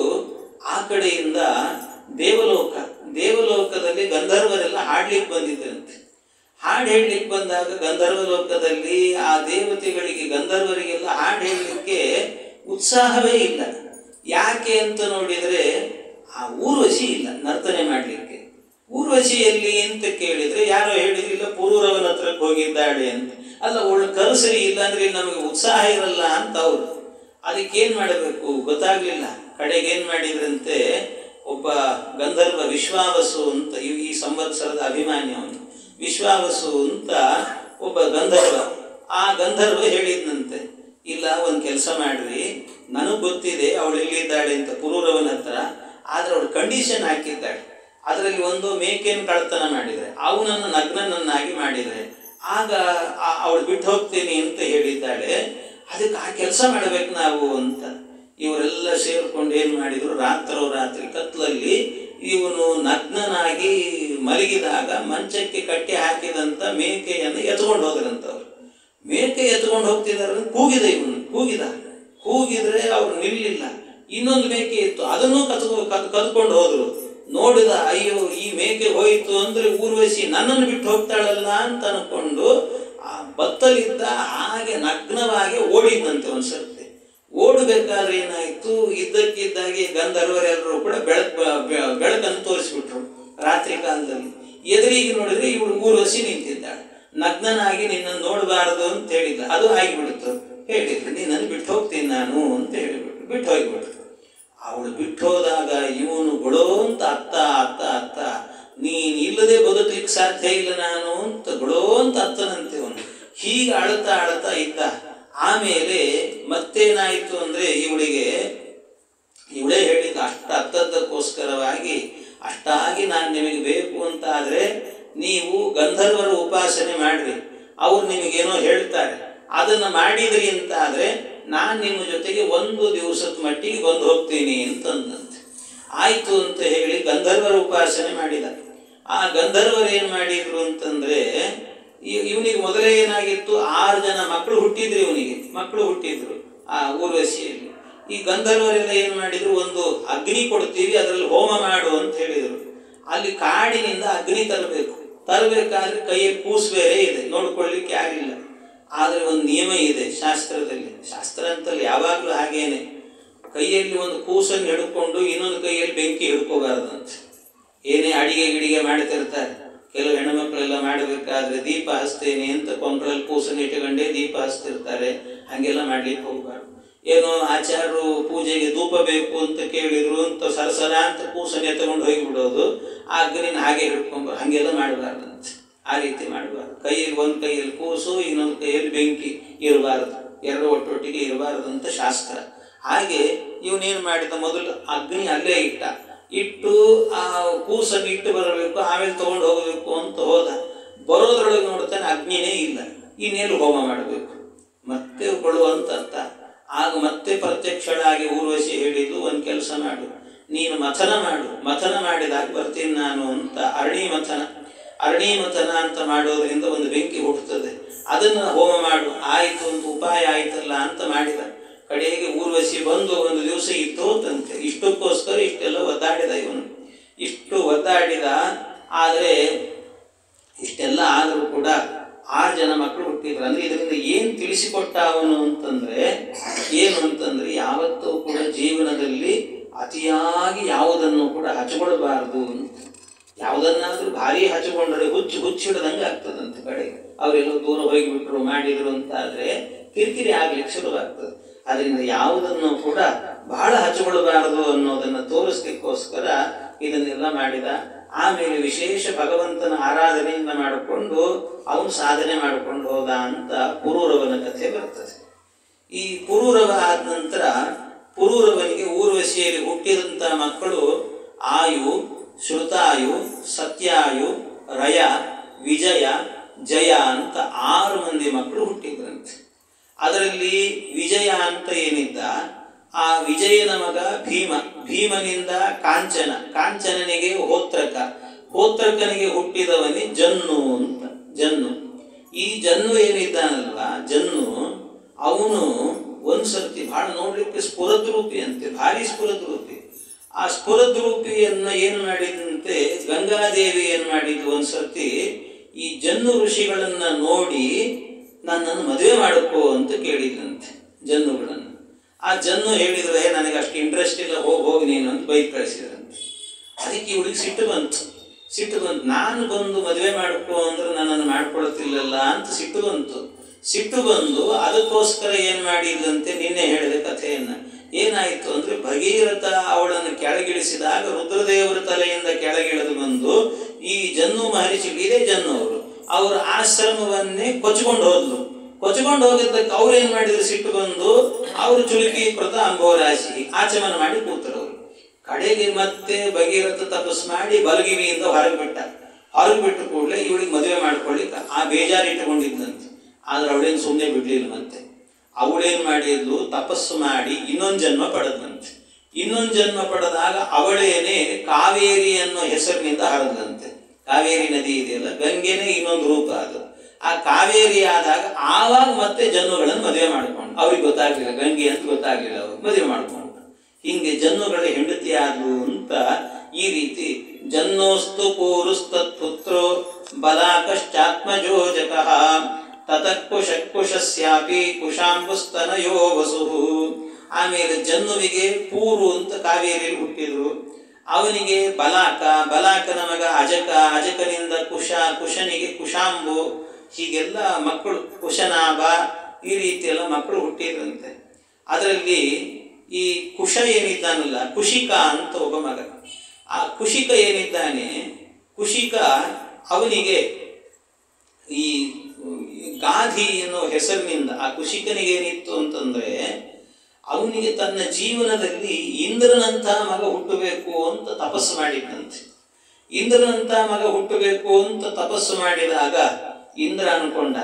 ಆ ಕಡೆಯಿಂದ ದೇವಲೋಕದಲ್ಲಿ ಗಂಧರ್ವರೆಲ್ಲ ಹಾಡ್ಲಿಕ್ಕೆ ಬಂದಿದ್ರಂತೆ. ಹಾಡು ಹೇಳಲಿಕ್ಕೆ ಬಂದಾಗ ಗಂಧರ್ವ ಲೋಕದಲ್ಲಿ ಆ ದೇವತೆಗಳಿಗೆ, ಗಂಧರ್ವರಿಗೆಲ್ಲ ಹಾಡು ಹೇಳಲಿಕ್ಕೆ ಉತ್ಸಾಹವೇ ಇಲ್ಲ. ಯಾಕೆ ಅಂತ ನೋಡಿದರೆ ಆ ಊರ್ವಶಿ ಇಲ್ಲ ನರ್ತನೆ ಮಾಡಲಿಕ್ಕೆ. ಊರ್ವಶಿಯಲ್ಲಿ ಅಂತ ಕೇಳಿದರೆ ಯಾರೋ ಹೇಳಿದ್ರಿಲ್ಲ, ಪುರೂರವನ ಹತ್ರಕ್ಕೆ ಹೋಗಿದ್ದಾಳೆ ಅಂತ. ಅಲ್ಲ, ಅವಳು ಕಲ್ಸರಿ, ಇಲ್ಲಾಂದ್ರೆ ನಮಗೆ ಉತ್ಸಾಹ ಇರಲ್ಲ ಅಂತ ಅವರು. ಅದಕ್ಕೇನು ಮಾಡಬೇಕು ಗೊತ್ತಾಗಲಿಲ್ಲ. ಕಡೆಗೇನು ಮಾಡಿದ್ರಂತೆ, ಒಬ್ಬ ಗಂಧರ್ವ ವಿಶ್ವಾವಸು ಅಂತ, ಈ ಸಂವತ್ಸರದ ಅಭಿಮಾನಿ ಅವನು, ವಿಶ್ವಾವಸು ಅಂತ ಒಬ್ಬ ಗಂಧರ್ವ. ಆ ಗಂಧರ್ವ ಹೇಳಿದ್ನಂತೆ, ಇಲ್ಲ ಒಂದು ಕೆಲಸ ಮಾಡ್ರಿ, ನನಗೆ ಗೊತ್ತಿದೆ ಅವಳು ಎಲ್ಲಿದ್ದಾಳೆ ಅಂತ ಪುರೂರವನ ಹತ್ರ, ಆದರೆ ಅವಳು ಕಂಡೀಷನ್ ಹಾಕಿದ್ದಾಳೆ. ಅದರಲ್ಲಿ ಒಂದು ಮೇಕೆಯನ್ನು ಕಳ್ತನ ಮಾಡಿದರೆ, ಅವನನ್ನು ನಗ್ನನನ್ನಾಗಿ ಮಾಡಿದರೆ, ಆಗ ಅವಳು ಬಿಟ್ಟು ಹೋಗ್ತೀನಿ ಅಂತ ಹೇಳಿದ್ದಾಳೆ. ಅದಕ್ಕೆ ಆ ಕೆಲಸ ಮಾಡಬೇಕು ನಾವು ಅಂತ ಇವರೆಲ್ಲ ಸೇರಿಕೊಂಡು ಏನು ಮಾಡಿದರು, ರಾತ್ರಿ ಕತ್ಲಲ್ಲಿ ಇವನು ನಗ್ನನಾಗಿ ಮಲಗಿದಾಗ ಮಂಚಕ್ಕೆ ಕಟ್ಟಿ ಹಾಕಿದಂಥ ಮೇಕೆಯನ್ನು ಎತ್ಕೊಂಡು ಹೋದ್ರಂತವ್ರು. ಮೇಕೆ ಎತ್ಕೊಂಡು ಹೋಗ್ತಿದ್ದಾರೆ, ಕೂಗಿದ ಇವನು, ಕೂಗಿದ್ರೆ ಅವ್ರು ನಿಲ್ಲಿಲ್ಲ. ಇನ್ನೊಂದು ಮೇಕೆ ಇತ್ತು, ಅದನ್ನು ಕದ್ಕೊಂಡು ಹೋದ್ರು. ನೋಡಿದ, ಅಯ್ಯೋ ಈ ಮೇಕೆ ಹೋಯಿತು ಅಂದ್ರೆ ಊರ್ವಶಿ ನನ್ನನ್ನು ಬಿಟ್ಟು ಹೋಗ್ತಾಳಲ್ಲ ಅಂತ ಅನ್ಕೊಂಡು ಆ ಬತ್ತಲಿದ್ದ ಹಾಗೆ ನಗ್ನವಾಗಿ ಓಡಿದಂತೆ ಒಂದ್ಸರ್ತಿ. ಓಡಬೇಕಾದ್ರೆ ಏನಾಯ್ತು, ಇದ್ದಕ್ಕಿದ್ದಾಗೆ ಗಂಧರ್ವರೆಲ್ಲರೂ ಕೂಡ ಬೆಳಕನ್ನು ತೋರಿಸ್ಬಿಟ್ರು. ರಾತ್ರಿ ಕಾಲದಲ್ಲಿ ಎದುರಿಗೆ ನೋಡಿದ್ರೆ ಇವಳು ಊರ್ವಶಿ ನಿಂತಿದ್ದಾಳೆ. ನಗ್ನನಾಗಿ ನಿನ್ನನ್ನು ನೋಡಬಾರದು ಅಂತ ಹೇಳಿದ್ದ, ಅದು ಆಗಿಬಿಡ್ತು. ಹೇಳಿದ್ರು, ನಿನ್ನನ್ನು ಬಿಟ್ಟು ಹೋಗ್ತೀನಿ ನಾನು ಅಂತ ಹೇಳಿಬಿಟ್ರು, ಬಿಟ್ಟು ಹೋಗಿಬಿಟ್ರು. ಅವಳು ಬಿಟ್ಟು ಹೋದಾಗ ಇವನು ಗೊಳೋ ಅಂತ ಅತ್ತ ನೀನ್ ಇಲ್ಲದೆ ಬದುಕಲಿಕ್ಕೆ ಸಾಧ್ಯ ಇಲ್ಲ ನಾನು ಅಂತ ಗೊಳೋ ಅಂತ ಅತ್ತನಂತೆ ಅವನು. ಹೀಗೆ ಅಳ್ತಾ ಇದ್ದ. ಆಮೇಲೆ ಮತ್ತೇನಾಯಿತು ಅಂದ್ರೆ ಇವಳೇ ಹೇಳಿದ, ಅತ್ತದ್ದಕ್ಕೋಸ್ಕರವಾಗಿ ಅಷ್ಟಾಗಿ ನಾನು ನಿಮಗೆ ಬೇಕು ಅಂತ ಆದ್ರೆ ನೀವು ಗಂಧರ್ವರ ಉಪಾಸನೆ ಮಾಡ್ರಿ, ಅವ್ರು ನಿಮಗೇನೋ ಹೇಳ್ತಾರೆ, ಅದನ್ನ ಮಾಡಿದ್ರಿ ಅಂತ ಆದ್ರೆ ನಾನು ನಿಮ್ಮ ಜೊತೆಗೆ 1 ದಿವಸದ ಮಟ್ಟಿಗೆ ಬಂದು ಹೋಗ್ತೀನಿ ಅಂತಂದಂತೆ. ಆಯ್ತು ಅಂತ ಹೇಳಿ ಗಂಧರ್ವರ ಉಪಾಸನೆ ಮಾಡಿದ. ಆ ಗಂಧರ್ವರು ಏನ್ ಮಾಡಿದ್ರು ಅಂತಂದ್ರೆ, ಇವನಿಗೆ ಮೊದಲೇ ಏನಾಗಿತ್ತು, 6 ಜನ ಮಕ್ಕಳು ಹುಟ್ಟಿದ್ರು ಆ ಊರ್ವಶಿಯಲ್ಲಿ. ಈ ಗಂಧರ್ವರೆಲ್ಲ ಏನ್ ಮಾಡಿದ್ರು, ಒಂದು ಅಗ್ನಿ ಕೊಡ್ತೀವಿ, ಅದರಲ್ಲಿ ಹೋಮ ಮಾಡು ಅಂತ ಹೇಳಿದ್ರು. ಅಲ್ಲಿ ಕಾಡಿನಿಂದ ಅಗ್ನಿ ತರಬೇಕಾದ್ರೆ ಕೈಯಲ್ಲಿ ಕೂಸು ಬೇರೆ ಇದೆ, ನೋಡ್ಕೊಳ್ಳಿಕ್ಕೆ ಯಾರಿಲ್ಲ. ಆದರೆ ಒಂದು ನಿಯಮ ಇದೆ ಶಾಸ್ತ್ರದಲ್ಲಿ, ಶಾಸ್ತ್ರ ಅಂತಲ್ಲಿ ಯಾವಾಗಲೂ ಹಾಗೇನೆ, ಕೈಯಲ್ಲಿ ಒಂದು ಕೂಸನ್ನು ಹಿಡ್ಕೊಂಡು ಇನ್ನೊಂದು ಕೈಯಲ್ಲಿ ಬೆಂಕಿ ಹಿಡ್ಕೋಬಾರ್ದಂತೆ. ಏನೇ ಅಡಿಗೆ ಮಾಡ್ತಿರ್ತಾರೆ, ಕೆಲವು ಹೆಣ್ಮಕ್ಳೆಲ್ಲ ಮಾಡಬೇಕಾದ್ರೆ ದೀಪ ಹಚ್ತೇನೆ ಅಂತ ಕೊಂಡ್ರಲ್ಲಿ ಕೂಸನ್ನು ಇಟ್ಟುಕೊಂಡೇ ದೀಪ ಹಚ್ತಿರ್ತಾರೆ. ಹಾಗೆಲ್ಲ ಮಾಡ್ಲಿಕ್ಕೆ ಹೋಗ್ಬಾರ್ದು. ಏನೋ ಆಚಾರ್ಯರು ಪೂಜೆಗೆ ಧೂಪ ಬೇಕು ಅಂತ ಕೇಳಿದ್ರು ಅಂತ ಸರಸರ ಅಂತ ಕೂಸನ್ನೇ ತಗೊಂಡು ಹೋಗಿಬಿಡೋದು, ಆ ಅಗ್ನಿನ ಹಾಗೆ ಹಿಡ್ಕೊಂಬ, ಹಾಗೆಲ್ಲ ಮಾಡಬಾರ್ದಂತೆ. ಆ ರೀತಿ ಮಾಡಬಾರ್ದು. ಒಂದು ಕೈಯಲ್ಲಿ ಕೂಸು, ಇನ್ನೊಂದು ಕೈಯಲ್ಲಿ ಬೆಂಕಿ ಇರಬಾರ್ದು, ಎರಡು ಒಟ್ಟೊಟ್ಟಿಗೆ ಇರಬಾರ್ದು ಅಂತ ಶಾಸ್ತ್ರ. ಹಾಗೆ ಇವನೇನು ಮಾಡಿದ, ಮೊದಲು ಅಗ್ನಿ ಅಲ್ಲೇ ಇಟ್ಟು ಆ ಕೂಸನ್ನು ಇಟ್ಟು ಬರಬೇಕು, ಆಮೇಲೆ ತಗೊಂಡು ಹೋಗಬೇಕು ಅಂತ ಹೋದ. ಬರೋದ್ರೊಳಗೆ ನೋಡ್ತಾನೆ ಅಗ್ನಿನೇ ಇಲ್ಲ, ಇನ್ನೇನು ಹೋಮ ಮಾಡಬೇಕು. ಮತ್ತೆ ಕೊಡುವಂತ ಅರ್ಥ. ಆಗ ಮತ್ತೆ ಪ್ರತ್ಯಕ್ಷಳಾಗಿ ಊರ್ವಶಿ ಹೇಳಿದ್ದು, ಒಂದು ಕೆಲಸ ಮಾಡು, ನೀನು ಮಥನ ಮಾಡಿದಾಗ ಬರ್ತೀನಿ ನಾನು ಅಂತ. ಅರಣಿ ಮಥನ ಅಂತ ಮಾಡೋದ್ರಿಂದ ಒಂದು ಬೆಂಕಿ ಹುಟ್ಟುತ್ತದೆ, ಅದನ್ನು ಹೋಮ ಮಾಡು. ಆಯಿತು, ಒಂದು ಉಪಾಯ ಆಯ್ತಲ್ಲ ಅಂತ ಮಾಡಿದ. ಕಡೆಗೆ ಊರ್ವಶಿ ಬಂದು 1 ದಿವಸ ಇತ್ತೋತಂತೆ. ಇಷ್ಟಕ್ಕೋಸ್ಕರ ಇಷ್ಟೆಲ್ಲ ಒದ್ದಾಡಿದ ಇವನು, ಇಷ್ಟು ಒದ್ದಾಡಿದ. ಆದರೆ ಇಷ್ಟೆಲ್ಲ ಆದರೂ ಕೂಡ 6 ಜನ ಮಕ್ಕಳು ಹುಟ್ಟಿದ್ರು. ಅಂದ್ರೆ ಇದರಿಂದ ಏನು ತಿಳಿಸಿಕೊಟ್ಟ ಅವನು ಅಂತಂದ್ರೆ, ಯಾವತ್ತೂ ಕೂಡ ಜೀವನದಲ್ಲಿ ಅತಿಯಾಗಿ ಯಾವುದನ್ನು ಕೂಡ ಹಚ್ಕೊಳ್ಬಾರ್ದು. ಯಾವುದನ್ನಾದ್ರೂ ಭಾರಿ ಹಚ್ಚಿಕೊಂಡ್ರೆ ಹುಚ್ಚಿಡದಂಗೆ ಆಗ್ತದಂತೆ. ಕಡೆಗೆ ಅವರೆಲ್ಲ ದೂರ ಹೋಗಿಬಿಟ್ರು ಮಾಡಿದ್ರು ಅಂತ ಆದ್ರೆ ಕಿರಿಕಿರಿ ಆಗ್ಲಿಕ್ಕೆ ಶುರುವಾಗ್ತದೆ. ಅದರಿಂದ ಯಾವುದನ್ನು ಕೂಡ ಬಹಳ ಹಚ್ಚಿಕೊಳ್ಬಾರದು ಅನ್ನೋದನ್ನು ತೋರಿಸ್ಲಿಕ್ಕೋಸ್ಕರ ಇದನ್ನೆಲ್ಲ ಮಾಡಿದ. ಆಮೇಲೆ ವಿಶೇಷ ಭಗವಂತನ ಆರಾಧನೆಯಿಂದ ಮಾಡಿಕೊಂಡು ಅವನು ಸಾಧನೆ ಮಾಡಿಕೊಂಡು ಹೋದ ಅಂತ ಪುರೂರವನ ಕಥೆ ಬರ್ತದೆ. ಈ ಪುರೂರವ ಆದ ನಂತರ ಪುರೂರವನಿಗೆ ಊರ್ವಶಿಯಲ್ಲಿ ಹುಟ್ಟಿದಂಥ ಮಕ್ಕಳು ಆಯು, ಶ್ರುತಾಯು, ಸತ್ಯಾಯು, ರಯ, ವಿಜಯ, ಜಯ ಅಂತ 6 ಮಂದಿ ಮಕ್ಕಳು ಹುಟ್ಟಿದ್ರಂತೆ. ಅದರಲ್ಲಿ ವಿಜಯ ಅಂತ ಏನಿದ್ದ, ಆ ವಿಜಯನ ಮಗ ಭೀಮನಿಂದ ಕಾಂಚನನಿಗೆ ಹೋತ್ರಕನಿಗೆ ಹುಟ್ಟಿದವನೇ ಜನ್ನು ಅಂತ. ಈ ಜನ್ನು ಏನಿದ್ದಾನಲ್ವಾ, ಅವನು ಒಂದ್ಸರ್ತಿ ಬಹಳ ನೋಡ್ಲಿಕ್ಕೆ ಸ್ಫುರದ್ರೂಪಿ ಅಂತೆ, ಭಾರಿ ಸ್ಫುರದ್ರೂಪಿ. ಆ ಸ್ಫುರದ್ರೂಪಿಯನ್ನ ಏನು ಮಾಡಿದಂತೆ, ಗಂಗಾದೇವಿ ಏನು ಮಾಡಿದ್ದು, ಒಂದ್ಸರ್ತಿ ಈ ಜನ್ನು ಋಷಿಗಳನ್ನ ನೋಡಿ ನನ್ನನ್ನು ಮದುವೆ ಮಾಡಕ್ಕೋ ಅಂತ ಕೇಳಿದಂತೆ ಜನ್ನುಗಳನ್ನು. ಆ ಜನ್ನು ಹೇಳಿದ್ರೆ, ನನಗೆ ಅಷ್ಟು ಇಂಟ್ರೆಸ್ಟ್ ಇಲ್ಲ, ಹೋಗಿ ನೀನು ಅಂತ ಬೈಕ್ ಕಳಿಸಿದ್ರಂತೆ. ಅದಕ್ಕೆ ಇವಳಿಗೆ ಸಿಟ್ಟು ಬಂತು. ನಾನು ಬಂದು ಮದುವೆ ಮಾಡ್ಕೋ ಅಂದ್ರೆ ನನ್ನನ್ನು ಮಾಡ್ಕೊಳ್ತಿಲ್ಲಲ್ಲ ಅಂತ ಸಿಟ್ಟು ಬಂದು ಅದಕ್ಕೋಸ್ಕರ ಏನು ಮಾಡಿದಂತೆ, ನಿನ್ನೆ ಹೇಳಿದ ಕಥೆಯನ್ನ. ಏನಾಯಿತು ಅಂದ್ರೆ, ಭಗೀರಥ ಅವಳನ್ನು ಕೆಳಗಿಳಿಸಿದಾಗ ರುದ್ರದೇವರ ತಲೆಯಿಂದ ಕೆಳಗಿಳಿದು ಬಂದು ಈ ಜನ್ನು ಮಹರ್ಷಿ, ಇದೇ ಜನ್ನು ಅವರ ಆಶ್ರಮವನ್ನೇ ಕೊಚ್ಕೊಂಡು ಹೋಗಿದ್ದಕ್ಕೆ ಅವ್ರೇನ್ ಮಾಡಿದ್ರು, ಸಿಟ್ಟು ಬಂದು ಅವರು ಚುಳುಕಿ ಕೃತ ಅಂಬೋರಾಶಿ ಆಚಮನ ಮಾಡಿ ಕೂತರು. ಕಡೆಗೆ ಮತ್ತೆ ಭಗೀರಥ ತಪಸ್ ಮಾಡಿ ಬಲಗಿವಿಯಿಂದ ಹೊರಗಿಬಿಟ್ಟು ಕೂಡಲೇ ಇವಳಿಗೆ ಮದುವೆ ಮಾಡ್ಕೊಳ್ಳಿಕ್ಕೆ ಆ ಬೇಜಾರು ಇಟ್ಟುಕೊಂಡಿದ್ದಂತೆ. ಆದ್ರೆ ಅವಳೇನು ಸುಮ್ಮನೆ ಬಿಡ್ಲಿಲ್ಲ. ಮತ್ತೆ ಅವಳೇನು ಮಾಡಿದ್ಲು, ತಪಸ್ಸು ಮಾಡಿ ಇನ್ನೊಂದು ಜನ್ಮ ಪಡೆದಂತೆ. ಇನ್ನೊಂದು ಜನ್ಮ ಪಡೆದಾಗ ಅವಳೇನೆ ಕಾವೇರಿ ಅನ್ನೋ ಹೆಸರಿನಿಂದ ಹರದಂತೆ. ಕಾವೇರಿ ನದಿ ಇದೆಯಲ್ಲ, ಗಂಗೆನೇ ಇನ್ನೊಂದು ರೂಪ ಅದು. ಆ ಕಾವೇರಿ ಆದಾಗ ಆವಾಗ ಮತ್ತೆ ಜನ್ಮಗಳನ್ನು ಮದುವೆ ಮಾಡ್ಕೊಂಡು, ಅವ್ರಿಗೆ ಗೊತ್ತಾಗ್ಲಿಲ್ಲ ಗಂಗೆ ಅಂತ ಗೊತ್ತಾಗ್ಲಿಲ್ಲ, ಅವ್ರು ಮದುವೆ ಮಾಡ್ಕೊಂಡು ಹಿಂಗೆ ಜನ್ಮಗಳ ಹೆಂಡತಿ ಆದ್ಲು ಅಂತ ಈ ರೀತಿ ಜನ್ನೋಸ್ತು ಪೂರುಸ್ತತ್ಪುತ್ರೋ ಬಲಾಕಶ್ಚಾತ್ಮಜೋಜಕಃ ತತಃಕುಶಸ್ಯಾಪಿ ಕುಶಾಂಬುಸ್ತನಯೋ ವಸುಹು. ಆಮೇಲೆ ಜನ್ನುವಿಗೆ ಪೂರು ಅಂತ ಕಾವೇರಿಯಲ್ಲಿ ಹುಟ್ಟಿದ್ರು. ಅವನಿಗೆ ಬಲಾಕನ ಮಗ ಅಜಕನಿಂದ ಕುಶನಿಗೆ ಕುಶಾಂಬು, ಹೀಗೆಲ್ಲ ಮಕ್ಕಳು, ಕುಶನಾಭ, ಈ ರೀತಿಯೆಲ್ಲ ಮಕ್ಕಳು ಹುಟ್ಟಿದ್ರಂತೆ. ಅದರಲ್ಲಿ ಈ ಕುಶ ಏನಿದ್ದಾನಲ್ಲ, ಕುಶಿಕ ಅಂತ ಒಬ್ಬ ಮಗ. ಆ ಕುಶಿಕ ಏನಿದ್ದಾನೆ, ಕುಶಿಕ ಅವನಿಗೆ ಈ ಗಾಧಿ ಅನ್ನೋ ಹೆಸರಿನಿಂದ, ಆ ಕುಶಿಕನಿಗೆ ಏನಿತ್ತು ಅಂತಂದ್ರೆ ಅವನಿಗೆ ತನ್ನ ಜೀವನದಲ್ಲಿ ಇಂದ್ರನಂಥ ಮಗ ಹುಟ್ಟಬೇಕು ಅಂತ ತಪಸ್ಸು ಮಾಡಿದ್ದಂತೆ. ಇಂದ್ರನಂಥ ಮಗ ಹುಟ್ಟಬೇಕು ಅಂತ ತಪಸ್ಸು ಮಾಡಿದಾಗ ಇಂದ್ರ ಅನ್ಕೊಂಡ,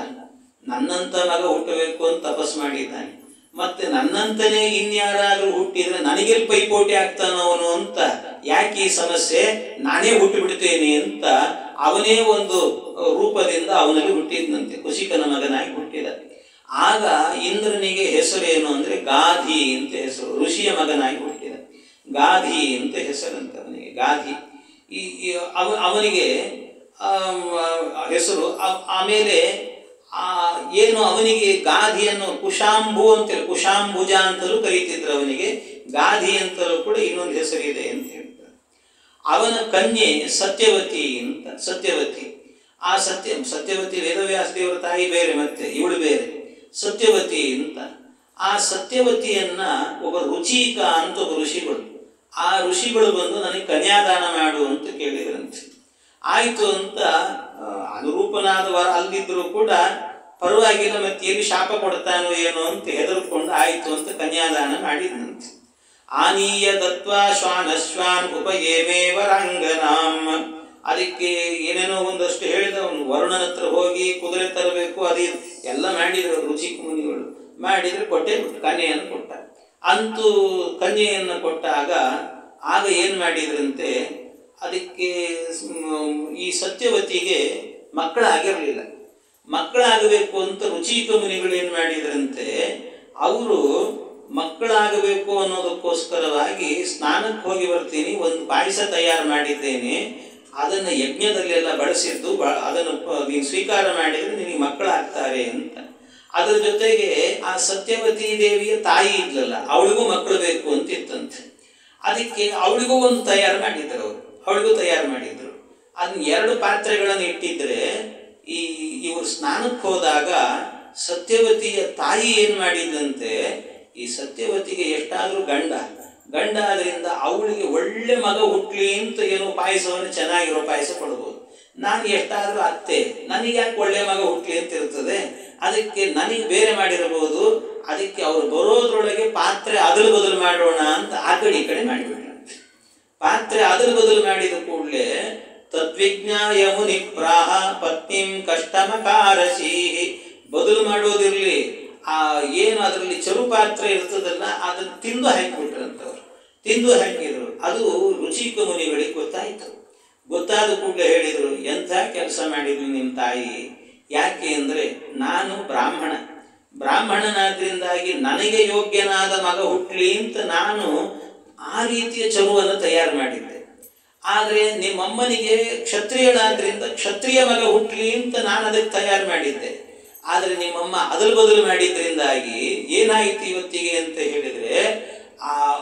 ನನ್ನಂಥ ಮಗ ಹುಟ್ಟಬೇಕು ಅಂತ ತಪಸ್ಸು ಮಾಡಿದ್ದಾನೆ, ಮತ್ತೆ ನನ್ನಂತನೇ ಇನ್ಯಾರಾದ್ರೂ ಹುಟ್ಟಿದ್ರೆ ನನಗೆಲ್ಲಿ ಪೈಪೋಟಿ ಆಗ್ತಾನೋ ಅವನು ಅಂತ, ಯಾಕೆ ಈ ಸಮಸ್ಯೆ, ನಾನೇ ಹುಟ್ಟು ಬಿಡ್ತೇನೆ ಅಂತ ಅವನೇ ಒಂದು ರೂಪದಿಂದ ಅವನಲ್ಲಿ ಹುಟ್ಟಿದ್ನಂತೆ, ಕುಶಿಕನ ಮಗನಾಗಿ ಹುಟ್ಟಿದ. ಆಗ ಇಂದ್ರನಿಗೆ ಹೆಸರೇನು ಅಂದ್ರೆ ಗಾಧಿ ಅಂತ ಹೆಸರು, ಋಷಿಯ ಮಗನಾಗಿ ಹುಟ್ಟಿದ. ಗಾಧಿ ಅಂತ ಹೆಸರಂತ ಅವನಿಗೆ, ಗಾಧಿ. ಅವನಿಗೆ ಹೆಸರು. ಆಮೇಲೆ ಏನು ಅವನಿಗೆ ಗಾಧಿಯನ್ನು ಕುಶಾಂಬು ಅಂತೇಳಿ, ಕುಶಾಂಬುಜ ಅಂತಲೂ ಕರೀತಿದ್ರು ಅವನಿಗೆ, ಗಾಧಿ ಅಂತಲೂ ಕೂಡ ಇನ್ನೊಂದು ಹೆಸರಿದೆ ಅಂತ ಹೇಳ್ತಾರೆ. ಅವನ ಕನ್ಯೆ ಸತ್ಯವತಿ ಅಂತ, ಸತ್ಯವತಿ. ಆ ಸತ್ಯವತಿ ವೇದವ್ಯಾಸ ದೇವರ ತಾಯಿ ಬೇರೆ, ಮತ್ತೆ ಇವಳು ಬೇರೆ, ಸತ್ಯವತಿ ಅಂತ. ಆ ಸತ್ಯವತಿಯನ್ನ ಒಬ್ಬ ರುಚಿಕ ಅಂತ ಒಬ್ಬ ಋಷಿಗಳು, ಆ ಋಷಿಗಳು ಬಂದು ನನಗೆ ಕನ್ಯಾದಾನ ಮಾಡು ಅಂತ ಕೇಳಿದ್ರಂತೆ. ಆಯಿತು ಅಂತ ಅನುರೂಪನಾದ ವರ ಅಲ್ಲಿದ್ರು ಕೂಡ ಪರವಾಗಿಲ್ಲ, ಮತ್ತೆ ಎಲ್ಲಿ ಶಾಪ ಕೊಡ್ತಾನೋ ಏನೋ ಅಂತ ಹೆದರ್ಕೊಂಡು ಆಯಿತು ಅಂತ ಕನ್ಯಾದಾನ ಮಾಡಿದ್ನಂತೆ. ಆನೀಯ ದತ್ವಾ ಶ್ವಾನ್ ಉಪಯೇಮೇ ವರಾಂಗನಾಂ. ಅದಕ್ಕೆ ಏನೇನೋ ಒಂದಷ್ಟು ಹೇಳಿದವನು, ವರುಣನ ಹತ್ರ ಹೋಗಿ ಕುದುರೆ ತರಬೇಕು, ಅದು ಎಲ್ಲ ಮಾಡಿದ್ರು ರುಚಿ ಮುನಿಗಳು. ಮಾಡಿದ್ರೆ ಕೊಟ್ಟೆ ಬಿಟ್ಟು ಕನ್ಯೆಯನ್ನು ಕೊಟ್ಟ. ಅಂತೂ ಕನ್ಯೆಯನ್ನು ಕೊಟ್ಟಾಗ ಆಗ ಏನು ಮಾಡಿದ್ರಂತೆ, ಅದಕ್ಕೆ ಈ ಸತ್ಯವತಿಗೆ ಮಕ್ಕಳಾಗಿರಲಿಲ್ಲ. ಮಕ್ಕಳಾಗಬೇಕು ಅಂತ ರುಚಿಕ ಮುನಿಗಳು ಏನು ಮಾಡಿದ್ರಂತೆ, ಅವರು ಮಕ್ಕಳಾಗಬೇಕು ಅನ್ನೋದಕ್ಕೋಸ್ಕರವಾಗಿ ಸ್ನಾನಕ್ಕೆ ಹೋಗಿ ಬರ್ತೀನಿ, ಒಂದು ಪಾಯಸ ತಯಾರು ಮಾಡಿದ್ದೇನೆ, ಅದನ್ನು ಯಜ್ಞದಲ್ಲೆಲ್ಲ ಬಳಸಿದ್ದು, ಅದನ್ನು ನೀನು ಸ್ವೀಕಾರ ಮಾಡಿದರೆ ನಿನಗೆ ಮಕ್ಕಳಾಗ್ತಾರೆ ಅಂತ. ಅದರ ಜೊತೆಗೆ ಆ ಸತ್ಯವತಿ ದೇವಿಯ ತಾಯಿ ಇದ್ಲಲ್ಲ, ಅವಳಿಗೂ ಮಕ್ಕಳು ಬೇಕು ಅಂತ ಇತ್ತಂತೆ. ಅದಕ್ಕೆ ಅವಳಿಗೂ ಒಂದು ತಯಾರು ಮಾಡಿದ್ರು ಅವರು, ಅವಳಿಗೂ ತಯಾರು ಮಾಡಿದ್ರು. ಅದನ್ನ 2 ಪಾತ್ರೆಗಳನ್ನು ಇಟ್ಟಿದ್ರೆ, ಇವರು ಸ್ನಾನಕ್ಕೆ ಹೋದಾಗ ಸತ್ಯವತಿಯ ತಾಯಿ ಏನು ಮಾಡಿದಂತೆ, ಈ ಸತ್ಯವತಿಗೆ ಎಷ್ಟಾದರೂ ಗಂಡ ಆದ್ರಿಂದ ಅವಳಿಗೆ ಒಳ್ಳೆ ಮಗ ಹುಟ್ಲಿ ಅಂತ ಏನೋ ಪಾಯಸವನ್ನು ಚೆನ್ನಾಗಿರೋ ಪಾಯಸ ಕೊಡ್ಬೋದು. ನಾನು ಎಷ್ಟಾದರೂ ಅತ್ತೆ, ನನಗೆ ಯಾಕೆ ಒಳ್ಳೆ ಮಗ ಹುಟ್ಲಿ ಅಂತ ಇರ್ತದೆ, ಅದಕ್ಕೆ ನನಗೆ ಬೇರೆ ಮಾಡಿರಬಹುದು, ಅದಕ್ಕೆ ಅವರು ಬರೋದ್ರೊಳಗೆ ಪಾತ್ರೆ ಅದಲು ಬದಲು ಮಾಡೋಣ ಅಂತ ಆ ಕಡೆ ಈ ಕಡೆ ಮಾಡಿಬಿಟ್ರಂತೆ. ಪಾತ್ರೆ ಅದಲು ಬದಲು ಮಾಡಿದ ಕೂಡಲೇ ತದ್ವಿಜ್ಞಾಯ ಮುನಿ ಪ್ರಾಹ ಪತ್ನಿಂ ಕಷ್ಟಮಕಾರಶೀಹಿ. ಬದಲು ಮಾಡೋದಿರಲಿ, ಏನು ಅದರಲ್ಲಿ ಚರು ಪಾತ್ರೆ ಇರ್ತದಲ್ಲ ಅದನ್ನು ತಿಂದು ಹಾಕಿಬಿಟ್ರಂತವ್ರು. ತಿಂದು ಹಾಕಿದ್ರು. ಅದು ರುಚಿಕ ಮುನಿಗಳಿಗೆ ಗೊತ್ತಾಯಿತು. ಗೊತ್ತಾದ ಕೂಡಲೇ ಹೇಳಿದರು, ಎಂಥ ಕೆಲಸ ಮಾಡಿದ್ವಿ ನಿಮ್ಮ ತಾಯಿ. ಯಾಕೆ ಅಂದರೆ ನಾನು ಬ್ರಾಹ್ಮಣನಾದ್ರಿಂದಾಗಿ ನನಗೆ ಯೋಗ್ಯನಾದ ಮಗ ಹುಟ್ಟಲಿ ಅಂತ ನಾನು ಆ ರೀತಿಯ ಚರುವನ್ನು ತಯಾರು ಮಾಡಿದ್ದೆ. ಆದರೆ ನಿಮ್ಮಮ್ಮನಿಗೆ ಕ್ಷತ್ರಿಯಳಾದ್ರಿಂದ ಕ್ಷತ್ರಿಯ ಮಗ ಹುಟ್ಟಲಿ ಅಂತ ನಾನು ಅದಕ್ಕೆ ತಯಾರು ಮಾಡಿದ್ದೆ. ಆದರೆ ನಿಮ್ಮಮ್ಮ ಅದಲು ಬದಲು ಮಾಡಿದ್ರಿಂದಾಗಿ ಏನಾಯಿತು ಇವತ್ತಿಗೆ ಅಂತ ಹೇಳಿದರೆ,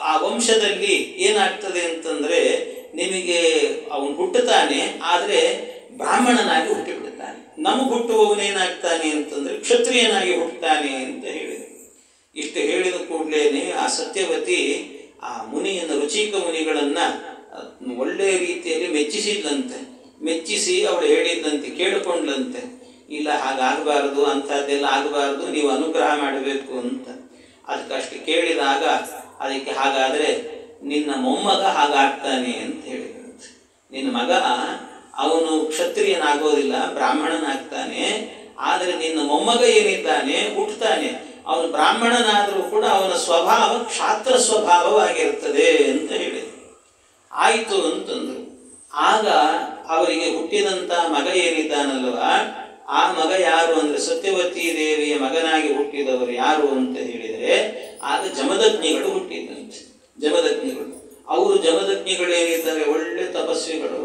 ಆ ವಂಶದಲ್ಲಿ ಏನಾಗ್ತದೆ ಅಂತಂದರೆ, ನಿಮಗೆ ಅವನು ಹುಟ್ಟುತ್ತಾನೆ, ಆದರೆ ಬ್ರಾಹ್ಮಣನಾಗಿ ಹುಟ್ಟಿಬಿಡುತ್ತಾನೆ. ನಮಗೆ ಹುಟ್ಟುವವನೇನಾಗ್ತಾನೆ ಅಂತಂದರೆ ಕ್ಷತ್ರಿಯನಾಗಿ ಹುಟ್ಟುತ್ತಾನೆ ಅಂತ ಹೇಳಿದರು. ಇಷ್ಟು ಹೇಳಿದ ಕೂಡಲೇ ಆ ಸತ್ಯವತಿ ಆ ಮುನಿಯನ್ನು, ರುಚಿಕ ಮುನಿಗಳನ್ನು ಒಳ್ಳೆಯ ರೀತಿಯಲ್ಲಿ ಮೆಚ್ಚಿಸಿದ್ಲಂತೆ. ಮೆಚ್ಚಿಸಿ ಅವಳು ಹೇಳಿದ್ದಂತೆ, ಕೇಳಿಕೊಂಡ್ಲಂತೆ, ಇಲ್ಲ ಹಾಗಾಗಬಾರ್ದು, ಅಂಥದ್ದೆಲ್ಲ ಆಗಬಾರ್ದು, ನೀವು ಅನುಗ್ರಹ ಮಾಡಬೇಕು ಅಂತ. ಅದಕ್ಕಷ್ಟು ಕೇಳಿದಾಗ ಅದಕ್ಕೆ ಹಾಗಾದರೆ ನಿನ್ನ ಮೊಮ್ಮಗ ಹಾಗಾಗ್ತಾನೆ ಅಂತ ಹೇಳಿದಂತೆ. ನಿನ್ನ ಮಗ ಅವನು ಕ್ಷತ್ರಿಯನಾಗೋದಿಲ್ಲ, ಬ್ರಾಹ್ಮಣನಾಗ್ತಾನೆ, ಆದರೆ ನಿನ್ನ ಮೊಮ್ಮಗ ಏನಿದ್ದಾನೆ ಹುಟ್ಟುತ್ತಾನೆ. ಅವನು ಬ್ರಾಹ್ಮಣನಾದರೂ ಕೂಡ ಅವನ ಸ್ವಭಾವ ಕ್ಷಾತ್ರ ಸ್ವಭಾವವಾಗಿರುತ್ತದೆ ಅಂತ ಹೇಳಿದರು. ಆಯಿತು ಅಂತಂದರು. ಆಗ ಅವರಿಗೆ ಹುಟ್ಟಿದಂಥ ಮಗ ಏನಿದ್ದಾನಲ್ವ, ಆ ಮಗ ಯಾರು ಅಂದರೆ ಸತ್ಯವತಿ ದೇವಿಯ ಮಗನಾಗಿ ಹುಟ್ಟಿದವರು ಯಾರು ಅಂತ ಹೇಳಿದರೆ ಆಗ ಜಮದಗ್ನಿಗಳು ಹುಟ್ಟಿದ್ದಂತೆ. ಜಮದಗ್ನಿಗಳು, ಅವರು ಜಮದಗ್ನಿಗಳೇನಿದ್ದಾರೆ ಒಳ್ಳೆ ತಪಸ್ವಿಗಳು.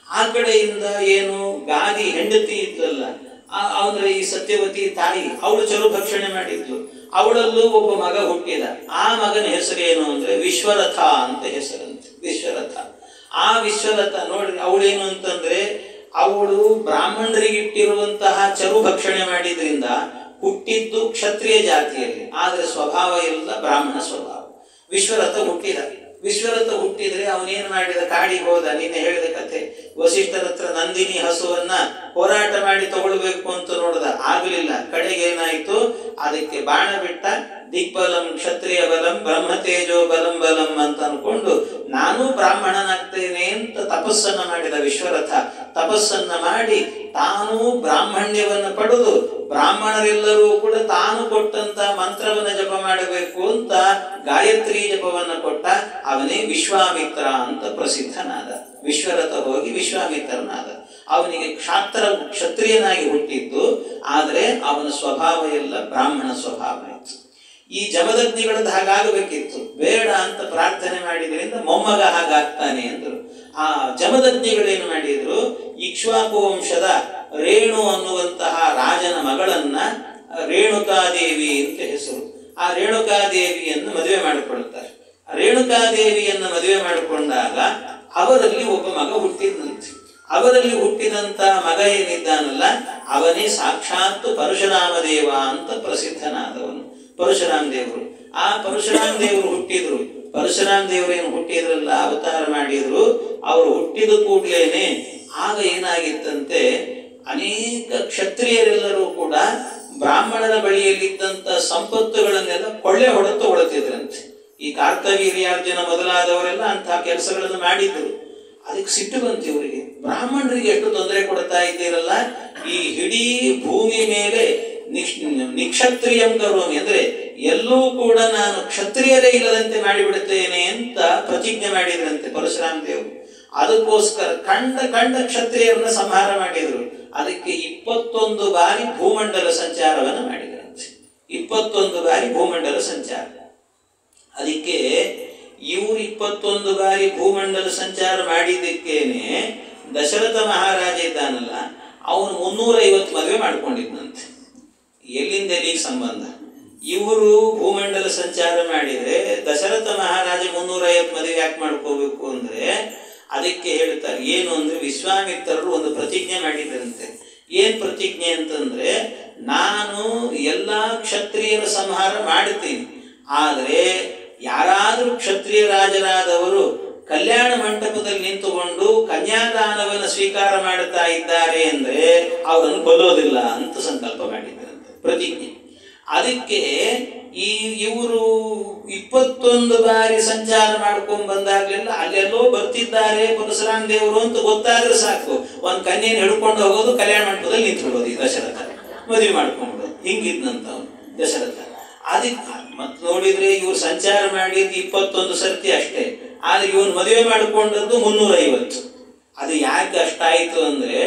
ಆ ಕಡೆಯಿಂದ ಏನು ಗಾದಿ ಹೆಂಡತಿ ಇದ್ಲಲ್ಲ, ಅಂದರೆ ಈ ಸತ್ಯವತಿ ತಾಯಿ, ಅವಳು ಚಲುಭಕ್ಷಣೆ ಮಾಡಿದ್ಲು. ಅವಳಲ್ಲೂ ಒಬ್ಬ ಮಗ ಹುಟ್ಟಿದ. ಆ ಮಗನ ಹೆಸರೇನು ಅಂದರೆ ವಿಶ್ವರಥ ಅಂತ ಹೆಸರಂತೆ. ವಿಶ್ವರಥ. ಆ ವಿಶ್ವರಥ ನೋಡ್ರಿ, ಅವಳೇನು ಅಂತಂದ್ರೆ ಅವಳು ಬ್ರಾಹ್ಮಣರಿಗಿಟ್ಟಿರುವಂತಹ ಚರುಭಕ್ಷಣೆ ಮಾಡಿದ್ರಿಂದ ಹುಟ್ಟಿದ್ದು ಕ್ಷತ್ರಿಯ ಜಾತಿಯಲ್ಲಿ, ಆದರೆ ಸ್ವಭಾವ ಎಲ್ಲ ಬ್ರಾಹ್ಮಣ ಸ್ವಭಾವ. ವಿಶ್ವರಥ ಹುಟ್ಟಿದ. ವಿಶ್ವರಥ ಹುಟ್ಟಿದ್ರೆ ಅವನೇನು ಮಾಡಿದ, ಕಾಡಿಗೆ ಹೋದ. ನಿನ್ನೆ ಹೇಳಿದ ಕಥೆ, ವಸಿಷ್ಠರ ಹತ್ರ ನಂದಿನಿ ಹಸುವನ್ನ ಹೋರಾಟ ಮಾಡಿ ತಗೊಳ್ಬೇಕು ಅಂತ ನೋಡ್ದ, ಆಗಲಿಲ್ಲ. ಕಡೆಗೆ ಏನಾಯ್ತು, ಅದಕ್ಕೆ ಬಾಣ ಬಿಟ್ಟ. ದಿಗ್ಬಲಂ ಕ್ಷತ್ರಿಯ ಬಲಂ ಬ್ರಹ್ಮತೇಜೋ ಬಲಂ ಬಲಂ ಅಂತ ಅನ್ಕೊಂಡು ನಾನು ಬ್ರಾಹ್ಮಣನಾಗ್ತೇನೆ ಅಂತ ತಪಸ್ಸನ್ನ ಮಾಡಿದ ವಿಶ್ವರಥ. ತಪಸ್ಸನ್ನ ಮಾಡಿ ತಾನು ಬ್ರಾಹ್ಮಣ್ಯವನ್ನು ಪಡೆದು ಬ್ರಾಹ್ಮಣರೆಲ್ಲರೂ ಕೂಡ ತಾನು ಕೊಟ್ಟಂತ ಮಂತ್ರವನ್ನ ಜಪ ಮಾಡಬೇಕು ಅಂತ ಗಾಯತ್ರಿ ಜಪವನ್ನ ಕೊಟ್ಟ. ಅವನೇ ವಿಶ್ವಾಮಿತ್ರ ಅಂತ ಪ್ರಸಿದ್ಧನಾದ. ವಿಶ್ವರಥ ಹೋಗಿ ವಿಶ್ವಾಮಿತ್ರನಾದ. ಅವನಿಗೆ ಕ್ಷತ್ರಿಯನಾಗಿ ಹುಟ್ಟಿದ್ದು, ಆದರೆ ಅವನ ಸ್ವಭಾವ ಎಲ್ಲ ಬ್ರಾಹ್ಮಣ ಸ್ವಭಾವ ಇತ್ತು. ಈ ಜಮದಗ್ನಿಗಳದ್ದು ಹಾಗಾಗಬೇಕಿತ್ತು, ಬೇಡ ಅಂತ ಪ್ರಾರ್ಥನೆ ಮಾಡಿದ್ರಿಂದ ಮೊಮ್ಮಗ ಹಾಗಾಗ್ತಾನೆ ಅಂದರು. ಆ ಜಮದಗ್ನಿಗಳೇನು ಮಾಡಿದ್ರು, ಇಕ್ಷ್ವಾಕು ವಂಶದ ರೇಣು ಅನ್ನುವಂತಹ ರಾಜನ ಮಗಳನ್ನ ರೇಣುಕಾದೇವಿ ಅಂತ ಹೆಸರು. ಆ ರೇಣುಕಾದೇವಿಯನ್ನು ಮದುವೆ ಮಾಡಿಕೊಳ್ತಾರೆ. ರೇಣುಕಾದೇವಿಯನ್ನು ಮದುವೆ ಮಾಡಿಕೊಂಡಾಗ ಅವರಲ್ಲಿ ಒಬ್ಬ ಮಗ ಹುಟ್ಟಿದಂತೆ. ಅವರಲ್ಲಿ ಹುಟ್ಟಿದಂತ ಮಗ ಏನಿದ್ದಾನಲ್ಲ, ಅವನೇ ಸಾಕ್ಷಾತ್ ಪರಶುರಾಮ ದೇವ ಅಂತ ಪ್ರಸಿದ್ಧನಾದವನು. ಪರಶುರಾಮ ದೇವರು. ಆ ಪರಶುರಾಮ ದೇವರು ಹುಟ್ಟಿದ್ರು. ಪರಶುರಾಮ ದೇವರೇನು ಹುಟ್ಟಿದ್ರಲ್ಲ, ಅವತಾರ ಮಾಡಿದ್ರು. ಅವರು ಹುಟ್ಟಿದ ಕೂಡಲೇನೆ ಆಗ ಏನಾಗಿತ್ತಂತೆ, ಅನೇಕ ಕ್ಷತ್ರಿಯರೆಲ್ಲರೂ ಕೂಡ ಬ್ರಾಹ್ಮಣರ ಬಳಿಯಲ್ಲಿದ್ದಂಥ ಸಂಪತ್ತುಗಳನ್ನೆಲ್ಲ ಕೊಳ್ಳೆ ಹೊಡೆದು ತಗೊಳ್ತಿದ್ರಂತೆ. ಈ ಕಾರ್ತವೀರ್ಯಾರ್ಜುನ ಮೊದಲಾದವರೆಲ್ಲ ಅಂತಹ ಕೆಲಸಗಳನ್ನು ಮಾಡಿದ್ರು. ಅದಕ್ಕೆ ಸಿಟ್ಟು ಬಂತು ಇವರಿಗೆ, ಬ್ರಾಹ್ಮಣರಿಗೆ ಎಷ್ಟು ತೊಂದರೆ ಕೊಡ್ತಾ ಇದ್ದೀರಲ್ಲ, ಈ ಇಡೀ ಭೂಮಿ ಮೇಲೆ ನಿಕ್ಷತ್ರಿಯಂ ಕರೋಮಿ ಅಂದ್ರೆ ಎಲ್ಲೂ ಕೂಡ ನಾನು ಕ್ಷತ್ರಿಯರೇ ಇಲ್ಲದಂತೆ ಮಾಡಿಬಿಡುತ್ತೇನೆ ಅಂತ ಪ್ರತಿಜ್ಞೆ ಮಾಡಿದ್ರಂತೆ ಪರಶುರಾಮ ದೇವರು. ಅದಕ್ಕೋಸ್ಕರ ಕಂಡ ಕ್ಷತ್ರಿಯರನ್ನ ಸಂಹಾರ ಮಾಡಿದ್ರು. ಅದಕ್ಕೆ 21 ಬಾರಿ ಭೂಮಂಡಲ ಸಂಚಾರವನ್ನು ಮಾಡಿದ್ರಂತೆ. 21 ಬಾರಿ ಭೂಮಂಡಲ ಸಂಚಾರ. ಅದಕ್ಕೆ ಇವರು 21 ಬಾರಿ ಭೂಮಂಡಲ ಸಂಚಾರ ಮಾಡಿದ್ದಕ್ಕೇನೆ ದಶರಥ ಮಹಾರಾಜ ಇದ್ದಾನಲ್ಲ, ಅವನು 350 ಮದುವೆ ಮಾಡ್ಕೊಂಡಿದ್ದಂತೆ. ಎಲ್ಲಿಂದ ಎಲ್ಲಿಗೆ ಸಂಬಂಧ? ಇವರು ಭೂಮಂಡಲ ಸಂಚಾರ ಮಾಡಿದರೆ ದಶರಥ ಮಹಾರಾಜ 350 ಮದುವೆ ಯಾಕೆ ಮಾಡ್ಕೋಬೇಕು ಅಂದ್ರೆ, ಅದಕ್ಕೆ ಹೇಳ್ತಾರೆ ಏನು ಅಂದ್ರೆ, ವಿಶ್ವಾಮಿತ್ರರು ಒಂದು ಪ್ರತಿಜ್ಞೆ ಮಾಡಿದ್ರಂತೆ. ಏನ್ ಪ್ರತಿಜ್ಞೆ ಅಂತಂದ್ರೆ, ನಾನು ಎಲ್ಲಾ ಕ್ಷತ್ರಿಯರ ಸಂಹಾರ ಮಾಡುತ್ತೀನಿ, ಆದರೆ ಯಾರಾದರೂ ಕ್ಷತ್ರಿಯ ರಾಜರಾದವರು ಕಲ್ಯಾಣ ಮಂಟಪದಲ್ಲಿ ನಿಂತುಕೊಂಡು ಕನ್ಯಾದಾನವನ್ನು ಸ್ವೀಕಾರ ಮಾಡುತ್ತಾ ಇದ್ದಾರೆ ಅಂದ್ರೆ ಅವರನ್ನು ಕೊಲ್ಲೋದಿಲ್ಲ ಅಂತ ಸಂಕಲ್ಪ ಮಾಡಿದ್ರಂತೆ, ಪ್ರತಿಜ್ಞೆ. ಅದಕ್ಕೆ ಇವರು 21 ಬಾರಿ ಸಂಚಾರ ಮಾಡ್ಕೊಂಡು ಬಂದಾಗ್ಲಿಲ್ಲ, ಅಲ್ಲೆಲ್ಲೋ ಬರ್ತಿದ್ದಾರೆ ಪರಶುರಾಮ ದೇವರು ಅಂತ ಗೊತ್ತಾದ್ರೆ ಸಾಕು, ಒಂದು ಕನ್ಯೆಯನ್ನು ಹಿಡ್ಕೊಂಡು ಹೋಗೋದು, ಕಲ್ಯಾಣ ಮಂಟಪದಲ್ಲಿ ನಿಂತ್ಬಿಡೋದು. ಈ ದಶರಥ ಮದುವೆ ಮಾಡ್ಕೊಂಡು ಹಿಂಗಿದ್ನಂತವನು ದಶರಥ. ಅದಕ್ಕೆ ಮತ್ತೆ ನೋಡಿದ್ರೆ ಇವ್ರು ಸಂಚಾರ ಮಾಡಿದ್ದು 21 ಸರ್ತಿ ಅಷ್ಟೇ, ಆದ್ರೆ ಇವನು ಮದುವೆ ಮಾಡಿಕೊಂಡದ್ದು 350. ಅದು ಯಾಕೆ ಅಷ್ಟಾಯಿತು ಅಂದ್ರೆ,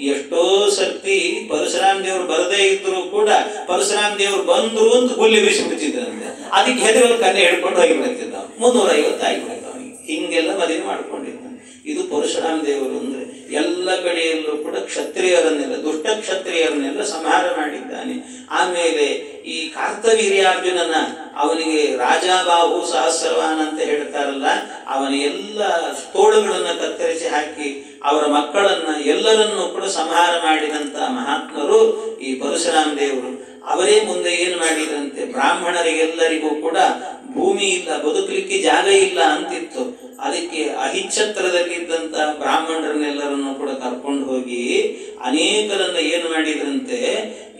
ಎಷ್ಟೋ ಸರ್ತಿ ಪರಶುರಾಮ ದೇವರು ಬರದೇ ಇದ್ರು ಕೂಡ ಪರಶುರಾಮ ದೇವರು ಬಂದ್ರು ಅಂತ ಹುಲ್ಲಿ ಬಿಸಿ ಬಿಡ್ತಿದ್ರಂತೆ. ಅದಕ್ಕೆ ಹೆದರೋರು ಕನ್ನೆ ಹಿಡ್ಕೊಂಡು ಹೋಗಿಬಿಡ್ತಿದ್ದ. 350 ಆಗಿಬಿಡ್ತಾವ. ಹಿಂಗೆಲ್ಲ ಮದುವೆ ಮಾಡ್ಕೊಂಡಿದ್ದ. ಇದು ಪರಶುರಾಮ ದೇವರು ಅಂದ್ರೆ ಎಲ್ಲ ಕಡೆಯಲ್ಲೂ ಕೂಡ ಕ್ಷತ್ರಿಯರನ್ನೆಲ್ಲ, ದುಷ್ಟ ಕ್ಷತ್ರಿಯರನ್ನೆಲ್ಲ ಸಂಹಾರ ಮಾಡಿದ್ದಾನೆ. ಆಮೇಲೆ ಈ ಕಾರ್ತವೀರ್ಯಾರ್ಜುನನ, ಅವನಿಗೆ ರಾಜಾಬಾಹು ಸಹಸ್ರವಾನ್ ಅಂತ ಹೇಳ್ತಾರಲ್ಲ, ಅವನ ಎಲ್ಲ ತೋಳುಗಳನ್ನು ಕತ್ತರಿಸಿ ಹಾಕಿ ಅವರ ಮಕ್ಕಳನ್ನ ಎಲ್ಲರನ್ನೂ ಕೂಡ ಸಂಹಾರ ಮಾಡಿದಂತ ಮಹಾತ್ಮರು ಈ ಪರಶುರಾಮ ದೇವರು. ಅವರೇ ಮುಂದೆ ಏನು ಮಾಡಿದಂತೆ, ಬ್ರಾಹ್ಮಣರಿಗೆಲ್ಲರಿಗೂ ಕೂಡ ಭೂಮಿ ಇಲ್ಲ, ಬದುಕಲಿಕ್ಕೆ ಜಾಗ ಇಲ್ಲ ಅಂತಿತ್ತು. ಅದಕ್ಕೆ ಅಹಿಚ್ಛತ್ರದಲ್ಲಿದ್ದಂತ ಬ್ರಾಹ್ಮಣರನ್ನೆಲ್ಲರನ್ನು ಕೂಡ ಕರ್ಕೊಂಡು ಹೋಗಿ ಅನೇಕರನ್ನ ಏನು ಮಾಡಿದ್ರಂತೆ,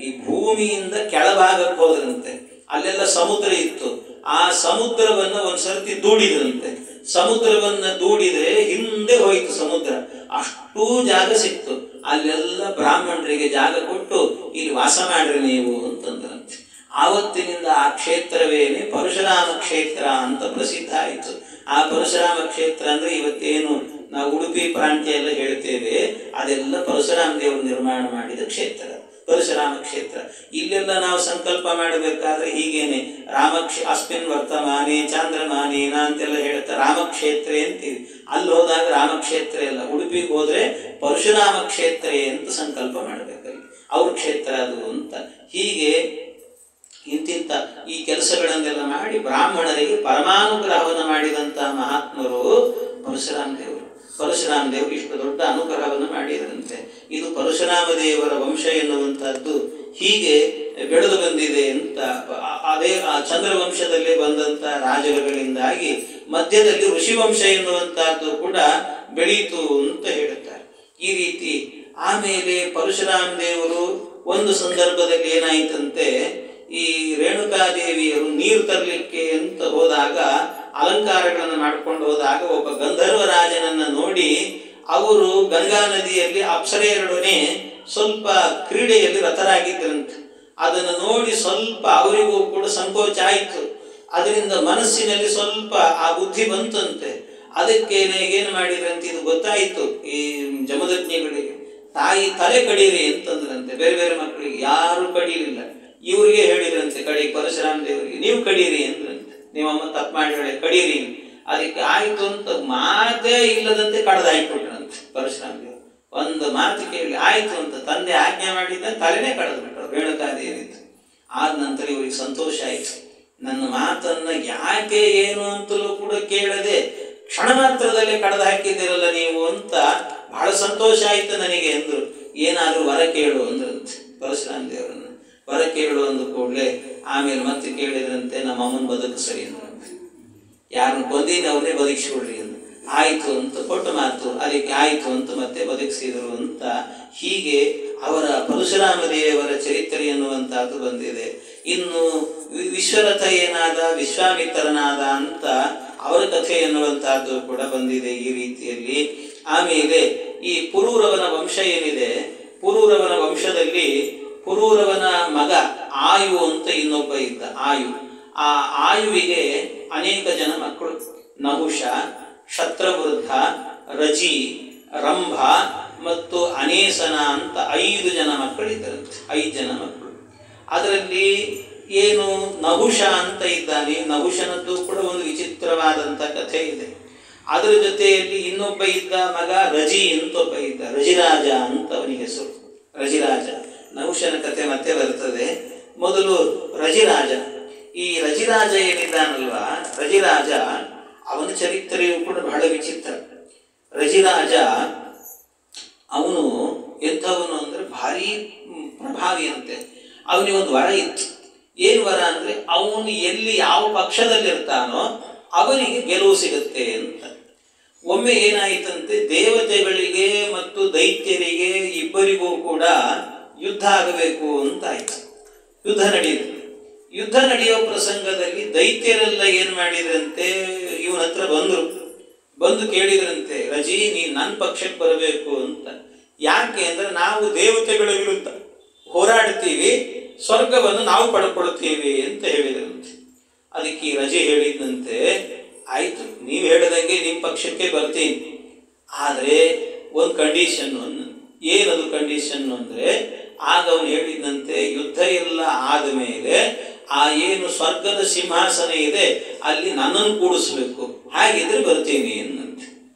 ಈ ಭೂಮಿಯಿಂದ ಕೆಳಭಾಗಕ್ಕೆ ಹೋದ್ರಂತೆ. ಅಲ್ಲೆಲ್ಲ ಸಮುದ್ರ ಇತ್ತು. ಆ ಸಮುದ್ರವನ್ನ ಒಂದ್ಸರ್ತಿ ದೂಡಿದ್ರಂತೆ. ಸಮುದ್ರವನ್ನ ದೂಡಿದ್ರೆ ಹಿಂದೆ ಹೋಯ್ತು ಸಮುದ್ರ, ಅಷ್ಟೂ ಜಾಗ ಸಿಕ್ತು. ಅಲ್ಲೆಲ್ಲ ಬ್ರಾಹ್ಮಣರಿಗೆ ಜಾಗ ಕೊಟ್ಟು ಇಲ್ಲಿ ವಾಸ ಮಾಡ್ರಿ ನೀವು ಅಂತಂದ್ರಂತೆ. ಆವತ್ತಿನಿಂದ ಆ ಕ್ಷೇತ್ರವೇನೆ ಪರಶುರಾಮ ಕ್ಷೇತ್ರ ಅಂತ ಪ್ರಸಿದ್ಧ ಆಯಿತು. ಆ ಪರಶುರಾಮ ಕ್ಷೇತ್ರ ಅಂದರೆ ಇವತ್ತೇನು ನಾವು ಉಡುಪಿ ಪ್ರಾಂತ್ಯ ಎಲ್ಲ ಹೇಳ್ತೇವೆ, ಅದೆಲ್ಲ ಪರಶುರಾಮ ದೇವರು ನಿರ್ಮಾಣ ಮಾಡಿದ ಕ್ಷೇತ್ರ ಪರಶುರಾಮ ಕ್ಷೇತ್ರ. ಇಲ್ಲೆಲ್ಲ ನಾವು ಸಂಕಲ್ಪ ಮಾಡಬೇಕಾದ್ರೆ ಹೀಗೇನೆ ಅಸ್ಮಿನ್ ವರ್ತಮಾನೆ ಚಾಂದ್ರಮಾನೇನ ಅಂತೆಲ್ಲ ಹೇಳ್ತಾರೆ, ರಾಮಕ್ಷೇತ್ರ ಅಂತೀವಿ. ಅಲ್ಲಿ ಹೋದಾಗ ರಾಮಕ್ಷೇತ್ರ ಎಲ್ಲ, ಉಡುಪಿಗೆ ಹೋದರೆ ಪರಶುರಾಮ ಕ್ಷೇತ್ರ ಅಂತ ಸಂಕಲ್ಪ ಮಾಡಬೇಕಲ್ಲಿ, ಅವ್ರ ಕ್ಷೇತ್ರ ಅದು ಅಂತ. ಹೀಗೆ ಇಂತಿಂಥ ಈ ಕೆಲಸಗಳನ್ನೆಲ್ಲ ಮಾಡಿ ಬ್ರಾಹ್ಮಣರಿಗೆ ಪರಮಾನುಗ್ರಹವನ್ನು ಮಾಡಿದಂಥ ಮಹಾತ್ಮರು ಪರಶುರಾಮ ದೇವರು. ಪರಶುರಾಮ ದೇವರು ಇಷ್ಟು ದೊಡ್ಡ ಅನುಗ್ರಹವನ್ನು ಮಾಡಿದರಂತೆ. ಇದು ಪರಶುರಾಮ ದೇವರ ವಂಶ ಎನ್ನುವಂಥದ್ದು ಹೀಗೆ ಬೆಳೆದು ಬಂದಿದೆ ಅಂತ. ಅದೇ ಆ ಚಂದ್ರವಂಶದಲ್ಲಿ ಬಂದಂಥ ರಾಜರುಗಳಿಂದಾಗಿ ಮಧ್ಯದಲ್ಲಿ ಋಷಿವಂಶ ಎನ್ನುವಂಥದ್ದು ಕೂಡ ಬೆಳೀತು ಅಂತ ಹೇಳುತ್ತಾರೆ. ಈ ರೀತಿ ಆಮೇಲೆ ಪರಶುರಾಮ ದೇವರು ಒಂದು ಸಂದರ್ಭದಲ್ಲಿ ಏನಾಯಿತಂತೆ, ಈ ರೇಣುಕಾದೇವಿಯರು ನೀರು ತರಲಿಕ್ಕೆ ಅಂತ ಹೋದಾಗ, ಅಲಂಕಾರಗಳನ್ನು ಮಾಡ್ಕೊಂಡು ಹೋದಾಗ ಒಬ್ಬ ಗಂಧರ್ವ ರಾಜನನ್ನ ನೋಡಿ ಅವರು ಗಂಗಾ ನದಿಯಲ್ಲಿ ಅಪ್ಸರೆಯರೊಡನೆ ಸ್ವಲ್ಪ ಕ್ರೀಡೆಯಲ್ಲಿ ರತರಾಗಿದ್ದರಂತೆ. ಅದನ್ನು ನೋಡಿ ಸ್ವಲ್ಪ ಅವರಿಗೂ ಕೂಡ ಸಂಕೋಚ ಆಯಿತು. ಅದರಿಂದ ಮನಸ್ಸಿನಲ್ಲಿ ಸ್ವಲ್ಪ ಆ ಬುದ್ಧಿ ಬಂತಂತೆ. ಅದಕ್ಕೆ ಏನು ಮಾಡಿದ್ರಂತೆ, ಇದು ಗೊತ್ತಾಯಿತು ಈ ಜಮದಗ್ನಿಗಳಿಗೆ, ತಾಯಿ ತಲೆ ಕಡೀರಿ ಅಂತಂದ್ರಂತೆ. ಬೇರೆ ಬೇರೆ ಮಕ್ಕಳಿಗೆ ಯಾರು ಕಡೀಲಿಲ್ಲ, ಇವರಿಗೆ ಹೇಳಿದ್ರಂತೆ ಕಡಿ ಪರಶುರಾಮ ದೇವರಿಗೆ, ನೀವು ಕಡೀರಿ ಅಂದ್ರಂತೆ. ನೀವಮ್ಮ ತಪ್ಪು ಮಾಡಿ ಹೇಳಿ ಕಡೀರಿ. ಅದಕ್ಕೆ ಆಯಿತು ಅಂತ ಮಾತೇ ಇಲ್ಲದಂತೆ ಕಡ್ದು ಹಾಕಿಬಿಟ್ರಂತೆ ಪರಶುರಾಮ ದೇವರು. ಒಂದು ಮಾತು ಕೇಳಿ ಆಯಿತು ಅಂತ ತಂದೆ ಆಜ್ಞೆ ಮಾಡಿದ್ದ ತಲೆನೇ ಕಳೆದು ಬಿಟ್ಟರು ರೇಣುಕಾದೇವಿಯಿಂದ. ಆದ ನಂತರ ಇವರಿಗೆ ಸಂತೋಷ ಆಯಿತು. ನನ್ನ ಮಾತನ್ನ ಯಾಕೆ ಏನು ಅಂತಲೂ ಕೂಡ ಕೇಳದೆ ಕ್ಷಣ ಮಾತ್ರದಲ್ಲೇ ಕಡ್ದು ಹಾಕಿದ್ದೀರಲ್ಲ ನೀವು ಅಂತ ಬಹಳ ಸಂತೋಷ ಆಯಿತು ನನಗೆ ಅಂದರು. ಏನಾದರೂ ವರ ಕೇಳು ಅಂದ್ರಂತೆ ಪರಶುರಾಮ ದೇವರನ್ನು. ವರ ಕೇಳು ಅಂದ ಕೂಡಲೇ ಆಮೇಲೆ ಮತ್ತೆ ಕೇಳಿದ್ರಂತೆ, ನಮ್ಮ ಅಮ್ಮನ ಬದುಕಿಸರಿ ಅಂದ್ರಂತೆ. ಯಾರನ್ನು ಕೊಂದಿನ ಅವ್ರನ್ನೇ ಬದುಕಿಸ್ಬಿಡ್ರಿ ಅಂತ. ಆಯಿತು ಅಂತ ಕೊಟ್ಟ ಮಾತು, ಅದಕ್ಕೆ ಆಯಿತು ಅಂತ ಮತ್ತೆ ಬದುಕಿಸಿದರು ಅಂತ. ಹೀಗೆ ಅವರ ಪರಶುರಾಮ ದೇವರ ಚರಿತ್ರೆ ಎನ್ನುವಂಥದ್ದು ಬಂದಿದೆ. ಇನ್ನು ವಿಶ್ವರಥ ಏನಾದ, ವಿಶ್ವಾಮಿತ್ರನಾದ ಅಂತ ಅವರ ಕಥೆ ಎನ್ನುವಂಥದ್ದು ಕೂಡ ಬಂದಿದೆ ಈ ರೀತಿಯಲ್ಲಿ. ಆಮೇಲೆ ಈ ಪುರೂರವನ ವಂಶ ಏನಿದೆ, ಪುರೂರವನ ವಂಶದಲ್ಲಿ ಪುರೂರವನ ಮಗ ಆಯು ಅಂತ ಇನ್ನೊಬ್ಬ ಇದ್ದ, ಆಯು. ಆ ಆಯುವಿಗೆ ಅನೇಕ ಜನ ಮಕ್ಕಳು, ನಹುಷ, ಶತ್ರವೃದ್ಧ, ರಜಿ, ರಂಭ ಮತ್ತು ಅನೇಸನ ಅಂತ 5 ಜನ ಮಕ್ಕಳಿದ್ದರಂತೆ. 5 ಜನ ಮಕ್ಕಳು. ಅದರಲ್ಲಿ ಏನು ನಹುಷ ಅಂತ ಇದ್ದಾನೆ, ನಹುಷನದ್ದು ಕೂಡ ಒಂದು ವಿಚಿತ್ರವಾದಂಥ ಕಥೆ ಇದೆ. ಅದರ ಜೊತೆಯಲ್ಲಿ ಇನ್ನೊಬ್ಬ ಇದ್ದ ಮಗ ರಜಿ ಅಂತೊಬ್ಬ ಇದ್ದ, ರಜಿರಾಜ ಅಂತ ಅವನಿಗೆ ಹೆಸರು, ರಜಿರಾಜ. ನಹುಷನ ಕಥೆ ಮತ್ತೆ ಬರ್ತದೆ. ಮೊದಲು ರಜಿರಾಜ. ಈ ರಜಿರಾಜ ಏನಿದ್ದಾನಲ್ವಾ, ರಜಿರಾಜ ಅವನ ಚರಿತ್ರೆಯು ಕೂಡ ಬಹಳ ವಿಚಿತ್ರ. ರಜಿರಾಜ ಅವನು ಎಂಥವನು ಅಂದರೆ ಭಾರಿ ಪ್ರಭಾವಿ ಅಂತೆ. ಅವನಿಗೊಂದು ವರ ಇತ್ತು. ಏನು ವರ ಅಂದರೆ, ಅವನು ಎಲ್ಲಿ ಯಾವ ಪಕ್ಷದಲ್ಲಿರ್ತಾನೋ ಅವನಿಗೆ ಗೆಲುವು ಸಿಗುತ್ತೆ ಅಂತ. ಒಮ್ಮೆ ಏನಾಯಿತಂತೆ, ದೇವತೆಗಳಿಗೆ ಮತ್ತು ದೈತ್ಯರಿಗೆ ಇಬ್ಬರಿಗೂ ಕೂಡ ಯುದ್ಧ ಆಗಬೇಕು ಅಂತಾಯಿತು. ಯುದ್ಧ ನಡೆಯಿತು. ಯುದ್ಧ ನಡೆಯುವ ಪ್ರಸಂಗದಲ್ಲಿ ದೈತ್ಯರೆಲ್ಲ ಏನು ಮಾಡಿದ್ರಂತೆ, ಇವನ ಹತ್ರ ಬಂದು ಕೇಳಿದ್ರಂತೆ, ರಜಿ ನೀನು ನನ್ನ ಪಕ್ಷಕ್ಕೆ ಬರಬೇಕು ಅಂತ. ಯಾಕೆ ಅಂದರೆ ನಾವು ದೇವತೆಗಳ ವಿರುದ್ಧ ಹೋರಾಡ್ತೀವಿ, ಸ್ವರ್ಗವನ್ನು ನಾವು ಪಡ್ಕೊಳ್ತೀವಿ ಅಂತ ಹೇಳಿದ್ರಂತೆ. ಅದಕ್ಕೆ ಈ ರಜೆ ಹೇಳಿದಂತೆ, ಆಯಿತು ನೀವು ಹೇಳಿದಂಗೆ ನಿಮ್ಮ ಪಕ್ಷಕ್ಕೆ ಬರ್ತೀನಿ, ಆದರೆ ಒಂದು ಕಂಡೀಷನ್ನು. ಏನದು ಕಂಡೀಷನ್ನು ಅಂದರೆ, ಆಗ ಅವನು ಹೇಳಿದಂತೆ, ಯುದ್ಧ ಎಲ್ಲ ಆದ ಮೇಲೆ ಆ ಏನು ಸ್ವರ್ಗದ ಸಿಂಹಾಸನ ಇದೆ ಅಲ್ಲಿ ನನ್ನನ್ನು ಕೂಡಿಸ್ಬೇಕು, ಹಾಗಿದ್ರೆ ಬರ್ತೀನಿ ಅನ್ನಂತೆ.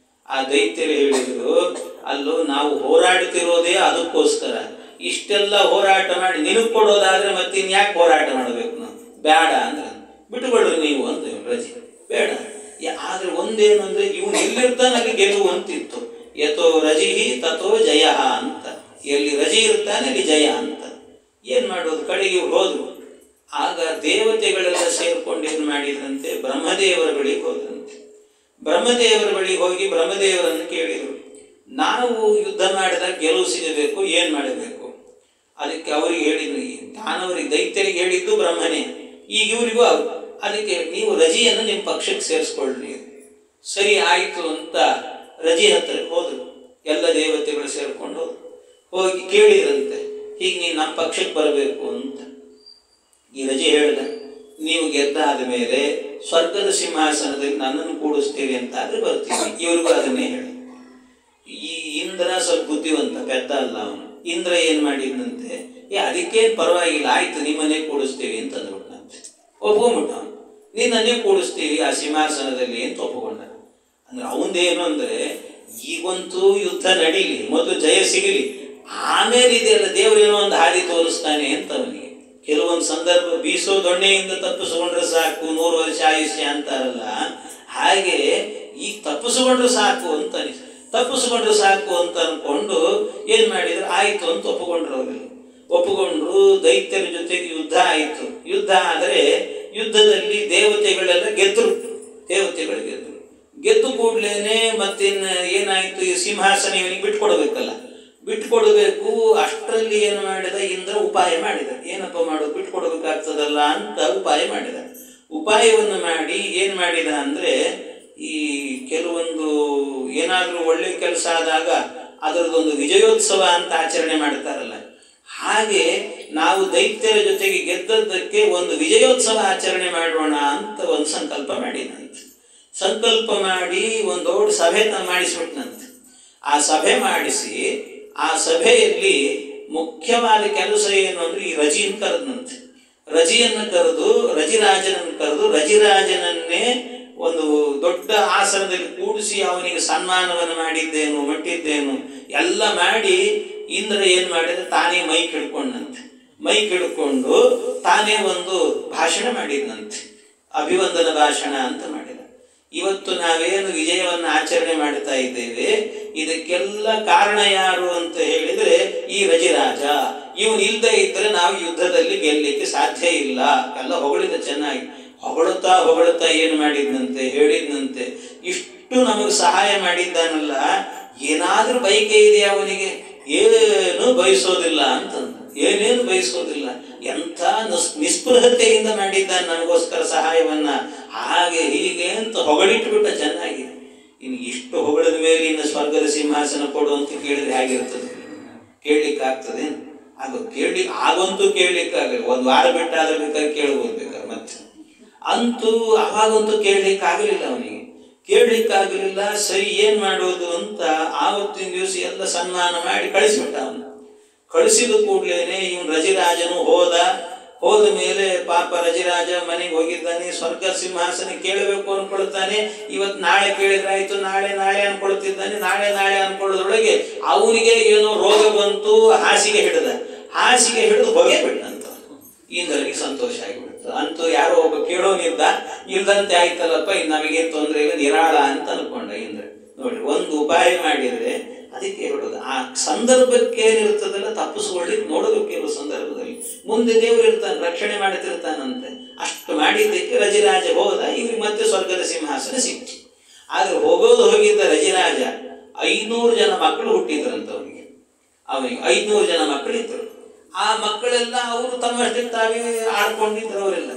ಆ ದೈತ್ಯರು ಹೇಳಿದರು, ಅಲ್ಲೋ ನಾವು ಹೋರಾಡ್ತಿರೋದೇ ಅದಕ್ಕೋಸ್ಕರ, ಇಷ್ಟೆಲ್ಲ ಹೋರಾಟ ಮಾಡಿ ನಿನಗೆ ಕೊಡೋದಾದ್ರೆ ಮತ್ತೆ ಇನ್ಯಾಕೆ ಹೋರಾಟ ಮಾಡಬೇಕು ನಾವು, ಬೇಡ ಅಂದ್ರೆ ಬಿಟ್ಟುಬಿಡ್ರಿ ನೀವು ಅಂತ ರಜೆ. ಬೇಡ. ಆದರೆ ಒಂದೇನು ಅಂದರೆ, ಇವನು ಎಲ್ಲಿರ್ತಾನೆ ಅಲ್ಲಿ ಗೆಲುವು ಅಂತಿತ್ತು. ಯಥೋ ರಜಿಹಿ ತಥೋ ಜಯ ಅಂತ, ಎಲ್ಲಿ ರಜೆ ಇರ್ತಾನೆ ಅಲ್ಲಿ ಜಯ ಅಂತ. ಏನು ಮಾಡೋದು, ಕಡೆಗೆ ಹೋದ್ರು. ಆಗ ದೇವತೆಗಳೆಲ್ಲ ಸೇರ್ಕೊಂಡು ಏನು ಮಾಡಿದ್ರಂತೆ, ಬ್ರಹ್ಮದೇವರ ಬಳಿಗೆ ಹೋದ್ರಂತೆ. ಬ್ರಹ್ಮದೇವರ ಬಳಿಗೆ ಹೋಗಿ ಬ್ರಹ್ಮದೇವರನ್ನು ಕೇಳಿದರು, ನಾವು ಯುದ್ಧ ಮಾಡಿದಾಗ ಗೆಲುವು ಸಿಗಬೇಕು, ಏನು ಮಾಡಬೇಕು? ಅದಕ್ಕೆ ಅವರಿಗೆ ಹೇಳಿದ್ರು, ತಾನವರಿಗೆ ದೈತ್ಯರಿಗೆ ಹೇಳಿದ್ದು ಬ್ರಹ್ಮನೇ, ಈಗ ಇವರಿಗೂ ಅವರು. ಅದಕ್ಕೆ ನೀವು ರಜಿಯನ್ನು ನಿಮ್ಮ ಪಕ್ಷಕ್ಕೆ ಸೇರಿಸ್ಕೊಳ್ಳಿ. ಸರಿ ಆಯಿತು ಅಂತ ರಜಿ ಹತ್ರ ಹೋದರು. ಎಲ್ಲ ದೇವತೆಗಳು ಸೇರಿಕೊಂಡು ಹೋಗಿ ಕೇಳಿದ್ರಂತೆ, ಹೀಗೆ ನೀನು ನಮ್ಮ ಪಕ್ಷಕ್ಕೆ ಬರಬೇಕು ಅಂತ. ಈ ರಜೆ ಹೇಳಿದ, ನೀವು ಗೆದ್ದಾದ ಮೇಲೆ ಸ್ವರ್ಗದ ಸಿಂಹಾಸನದಲ್ಲಿ ನನ್ನನ್ನು ಕೂಡಿಸ್ತೀವಿ ಅಂತಾದ್ರೆ ಬರ್ತೀವಿ. ಇವ್ರಿಗೂ ಅದನ್ನೇ ಹೇಳಿ. ಈ ಇಂದ್ರ ಸ್ವಲ್ಪ ಬುದ್ಧಿವಂತ, ಪೆದ್ದ ಅಲ್ಲ ಅವನು. ಇಂದ್ರ ಏನ್ ಮಾಡಿದಂತೆ, ಅದಕ್ಕೇನು ಪರವಾಗಿಲ್ಲ, ಆಯ್ತು ನಿಮ್ಮನ್ನೇ ಕೂಡಿಸ್ತೀವಿ ಅಂತ ಅಂದ್ಬಿಟ್ಟಂತೆ. ಒಪ್ಕೊಂಬಿಟ್ಟ ಅವನು, ನಿನ್ನನ್ನೇ ಕೂಡಿಸ್ತೀವಿ ಆ ಸಿಂಹಾಸನದಲ್ಲಿ ಅಂತ ಒಪ್ಪಿಕೊಂಡ. ಅಂದ್ರೆ ಅವಂದೇನು ಅಂದ್ರೆ, ಈಗಂತೂ ಯುದ್ಧ ನಡೀಲಿ, ಮೊದಲು ಜಯ ಸಿಗಲಿ, ಆಮೇಲೆ ಇದೆಲ್ಲ ದೇವರೇನೋ ಒಂದು ಹಾದಿ ತೋರಿಸ್ತಾನೆ ಅಂತ ಅವನಿಗೆ. ಕೆಲವೊಂದು ಸಂದರ್ಭ ಬೀಸೋ ದೊಣ್ಣೆಯಿಂದ ತಪ್ಪಿಸ್ಕೊಂಡ್ರೆ ಸಾಕು 100 ವರ್ಷ ಆಯುಷ್ಯ ಅಂತಾರಲ್ಲ, ಹಾಗೆ ಈಗ ತಪ್ಪಿಸ್ಕೊಂಡ್ರೆ ಸಾಕು ಅಂತ ತಪ್ಪಿಸ್ಕೊಂಡ್ರೆ ಸಾಕು ಅಂತ ಅನ್ಕೊಂಡು ಏನ್ ಮಾಡಿದ್ರು, ಆಯ್ತು ಅಂತ ಒಪ್ಪಿಕೊಂಡ್ರು. ಅವರೆಲ್ಲ ಒಪ್ಪಿಕೊಂಡ್ರು. ದೈತ್ಯರ ಜೊತೆಗೆ ಯುದ್ಧ ಆಯಿತು. ಯುದ್ಧ ಆದರೆ ಯುದ್ಧದಲ್ಲಿ ದೇವತೆಗಳೆಲ್ಲ ಗೆದ್ರು. ದೇವತೆಗಳು ಗೆದ್ದು ಕೂಡ್ಲೇನೆ ಮತ್ತಿನ್ನ ಏನಾಯ್ತು, ಈ ಸಿಂಹಾಸನ ಇವನಿಗೆ ಬಿಟ್ಕೊಡ್ಬೇಕಲ್ಲ, ಬಿಟ್ಕೊಡ್ಬೇಕು. ಅಷ್ಟರಲ್ಲಿ ಏನು ಮಾಡಿದ, ಇಂದ್ರ ಉಪಾಯ ಮಾಡಿದ. ಏನಪ್ಪ ಮಾಡೋದು, ಬಿಟ್ಕೊಡ್ಬೇಕಾಗ್ತದಲ್ಲ ಅಂತ ಉಪಾಯ ಮಾಡಿದ. ಉಪಾಯವನ್ನು ಮಾಡಿ ಏನ್ ಮಾಡಿದ ಅಂದ್ರೆ, ಈ ಕೆಲವೊಂದು ಏನಾದ್ರೂ ಒಳ್ಳೆ ಕೆಲಸ ಆದಾಗ ಅದರದೊಂದು ವಿಜಯೋತ್ಸವ ಅಂತ ಆಚರಣೆ ಮಾಡ್ತಾರಲ್ಲ, ಹಾಗೆ ನಾವು ದೈತ್ಯರ ಜೊತೆಗೆ ಗೆದ್ದದ್ದಕ್ಕೆ ಒಂದು ವಿಜಯೋತ್ಸವ ಆಚರಣೆ ಮಾಡೋಣ ಅಂತ ಒಂದು ಸಂಕಲ್ಪ ಮಾಡಿದಂತೆ. ಸಂಕಲ್ಪ ಮಾಡಿ ಒಂದು ದೊಡ್ಡ ಸಭೆ ಮಾಡಿಸ್ಬಿಟ್ನಂತೆ. ಆ ಸಭೆ ಮಾಡಿಸಿ ಆ ಸಭೆಯಲ್ಲಿ ಮುಖ್ಯವಾದ ಕೆಲಸ ಏನು ಅಂದ್ರೆ, ಈ ರಜಿಯನ್ನು ಕರೆದಂತೆ. ರಜಿಯನ್ನು ಕರೆದು, ರಜಿರಾಜನನ್ನು ಕರೆದು, ರಜಿರಾಜನನ್ನೇ ಒಂದು ದೊಡ್ಡ ಆಸನದಲ್ಲಿ ಕೂಡಿಸಿ ಅವನಿಗೆ ಸನ್ಮಾನವನ್ನು ಮಾಡಿದ್ದೇನು, ಮಟ್ಟಿದ್ದೇನು ಎಲ್ಲ ಮಾಡಿ, ಇಂದ್ರ ಏನ್ ಮಾಡಿದ, ತಾನೇ ಮೈಕ್ ಹಿಡ್ಕೊಂಡಂತೆ. ಮೈಕ್ ಹಿಡ್ಕೊಂಡು ತಾನೇ ಒಂದು ಭಾಷಣ ಮಾಡಿದಂತೆ, ಅಭಿವಂದನ ಭಾಷಣ ಅಂತ ಮಾಡಿದ. ಇವತ್ತು ನಾವೇನು ವಿಜಯವನ್ನು ಆಚರಣೆ ಮಾಡ್ತಾ ಇದ್ದೇವೆ, ಇದಕ್ಕೆಲ್ಲ ಕಾರಣ ಯಾರು ಅಂತ ಹೇಳಿದ್ರೆ ಈ ರಜಿರಾಜ. ಇವನು ಇಲ್ಲದೆ ಇದ್ರೆ ನಾವು ಯುದ್ಧದಲ್ಲಿ ಗೆಲ್ಲಲಿಕ್ಕೆ ಸಾಧ್ಯ ಇಲ್ಲ. ಎಲ್ಲ ಹೊಗಳಿದ, ಚೆನ್ನಾಗಿ ಹೊಗಳುತ್ತಾ ಏನು ಮಾಡಿದ್ನಂತೆ, ಹೇಳಿದ್ನಂತೆ, ಇಷ್ಟು ನಮಗೆ ಸಹಾಯ ಮಾಡಿದ್ದಾನಲ್ಲ, ಏನಾದ್ರೂ ಬಯಕೆ ಇದೆಯಾ ಅವನಿಗೆ, ಏನು ಬಯಸೋದಿಲ್ಲ ಅಂತಂದ. ಏನೇನು ಬಯಸೋದಿಲ್ಲ, ಎಂಥ ನಿಸ್ಪೃಹತೆಯಿಂದ ಮಾಡಿದ್ದಾನೆ ನನಗೋಸ್ಕರ ಸಹಾಯವನ್ನ, ಹಾಗೆ ಹೀಗೆ ಅಂತ ಹೊಗಳಿಟ್ಬಿಟ್ಟ ಚೆನ್ನಾಗಿ. ಇನ್ನು ಇಷ್ಟು ಹೊಗಳಿದ ಮೇಲೆ ಇನ್ನು ಸ್ವರ್ಗದ ಸಿಂಹಾಸನ ಕೊಡು ಅಂತ ಕೇಳಿದ್ರೆ ಹೇಗಿರ್ತದೆ, ಕೇಳಲಿಕ್ಕಾಗ್ತದೆ? ಆಗಂತೂ ಕೇಳಲಿಕ್ಕಾಗಲ್ಲ. ಒಂದು ವಾರ ಬಿಟ್ಟಾದ್ರೆ ಬೇಕಾದ್ರೆ ಕೇಳ್ಬೋದ್ಬೇಕಾದ್ರೆ ಮತ್ತೆ. ಅಂತೂ ಅವಾಗಂತೂ ಕೇಳಲಿಕ್ಕಾಗಲಿಲ್ಲ ಅವನಿಗೆ, ಕೇಳಲಿಕ್ಕಾಗಲಿಲ್ಲ. ಸರಿ ಏನ್ ಮಾಡೋದು ಅಂತ ಆವತ್ತಿನ ದಿವಸ ಎಲ್ಲ ಸನ್ಮಾನ ಮಾಡಿ ಕಳಿಸ್ಬಿಟ್ಟ ಅವನು. ಕಳಿಸಿದ ಕೂಡ್ಲೇನೆ ಇವನು ರಜಿರಾಜನು ಹೋದ ಮೇಲೆ ಪಾಪ ರಜಿರಾಜ ಮನೆಗೆ ಹೋಗಿದ್ದಾನೆ. ಸ್ವರ್ಗ ಸಿಂಹಾಸನ ಕೇಳಬೇಕು ಅನ್ಕೊಳ್ತಾನೆ. ಇವತ್ತು ನಾಳೆ ಕೇಳಿದ್ರಾಯ್ತು, ನಾಳೆ ಅನ್ಕೊಳ್ತಿದ್ದಾನೆ. ನಾಳೆ ಅನ್ಕೊಳ್ಳೋದ್ರೊಳಗೆ ಅವನಿಗೆ ಏನೋ ರೋಗ ಬಂತು. ಹಾಸಿಗೆ ಹಿಡಿದು ಹೊಗೆ ಬಿಟ್ಟಂತ. ಇಂದ್ರನಿಗೆ ಸಂತೋಷ ಆಗಿಬಿಡ್ತು. ಅಂತೂ ಯಾರೋ ಒಬ್ಬ ಕೇಳೋನಿದ್ದ, ಇಲ್ದಂತೆ ಆಯ್ತಲ್ಲಪ್ಪ, ಇನ್ನು ನಮಗೇನು ತೊಂದರೆ ಇಲ್ಲ, ನಿರಾಳ ಅಂತ ಅನ್ಕೊಂಡ ಇಂದ್ರ. ನೋಡಿ, ಒಂದು ಉಪಾಯ ಮಾಡಿದ್ರೆ ಅದಕ್ಕೆ ಹೇಳೋದು, ಆ ಸಂದರ್ಭಕ್ಕೆ ಏನಿರ್ತದಲ್ಲ ತಪ್ಪಿಸ್ಕೊಳ್ಳಿಕ್ಕೆ ನೋಡಬೇಕು. ಕೆಲವು ಸಂದರ್ಭದಲ್ಲಿ ಮುಂದೆ ದೇವರು ಇರ್ತಾನೆ, ರಕ್ಷಣೆ ಮಾಡುತ್ತಿರ್ತಾನಂತೆ. ಅಷ್ಟು ಮಾಡಿದ್ದಕ್ಕೆ ರಜಿರಾಜ ಹೋದ. ಇವ್ರಿಗೆ ಮತ್ತೆ ಸ್ವರ್ಗದ ಸಿಂಹಾಸನ ಸಿಕ್ತು. ಆದ್ರೆ ಹೋಗಿದ್ದ ರಜಿರಾಜ 500 ಜನ ಮಕ್ಕಳು ಹುಟ್ಟಿದ್ರಂತ ಅವನಿಗೆ 500 ಜನ ಮಕ್ಕಳಿದ್ದರು. ಆ ಮಕ್ಕಳೆಲ್ಲ ಅವರು ತಮ್ಮಷ್ಟಕ್ಕೆ ತಾವೇ ಆಡ್ಕೊಂಡಿದ್ರು. ಅವರೆಲ್ಲ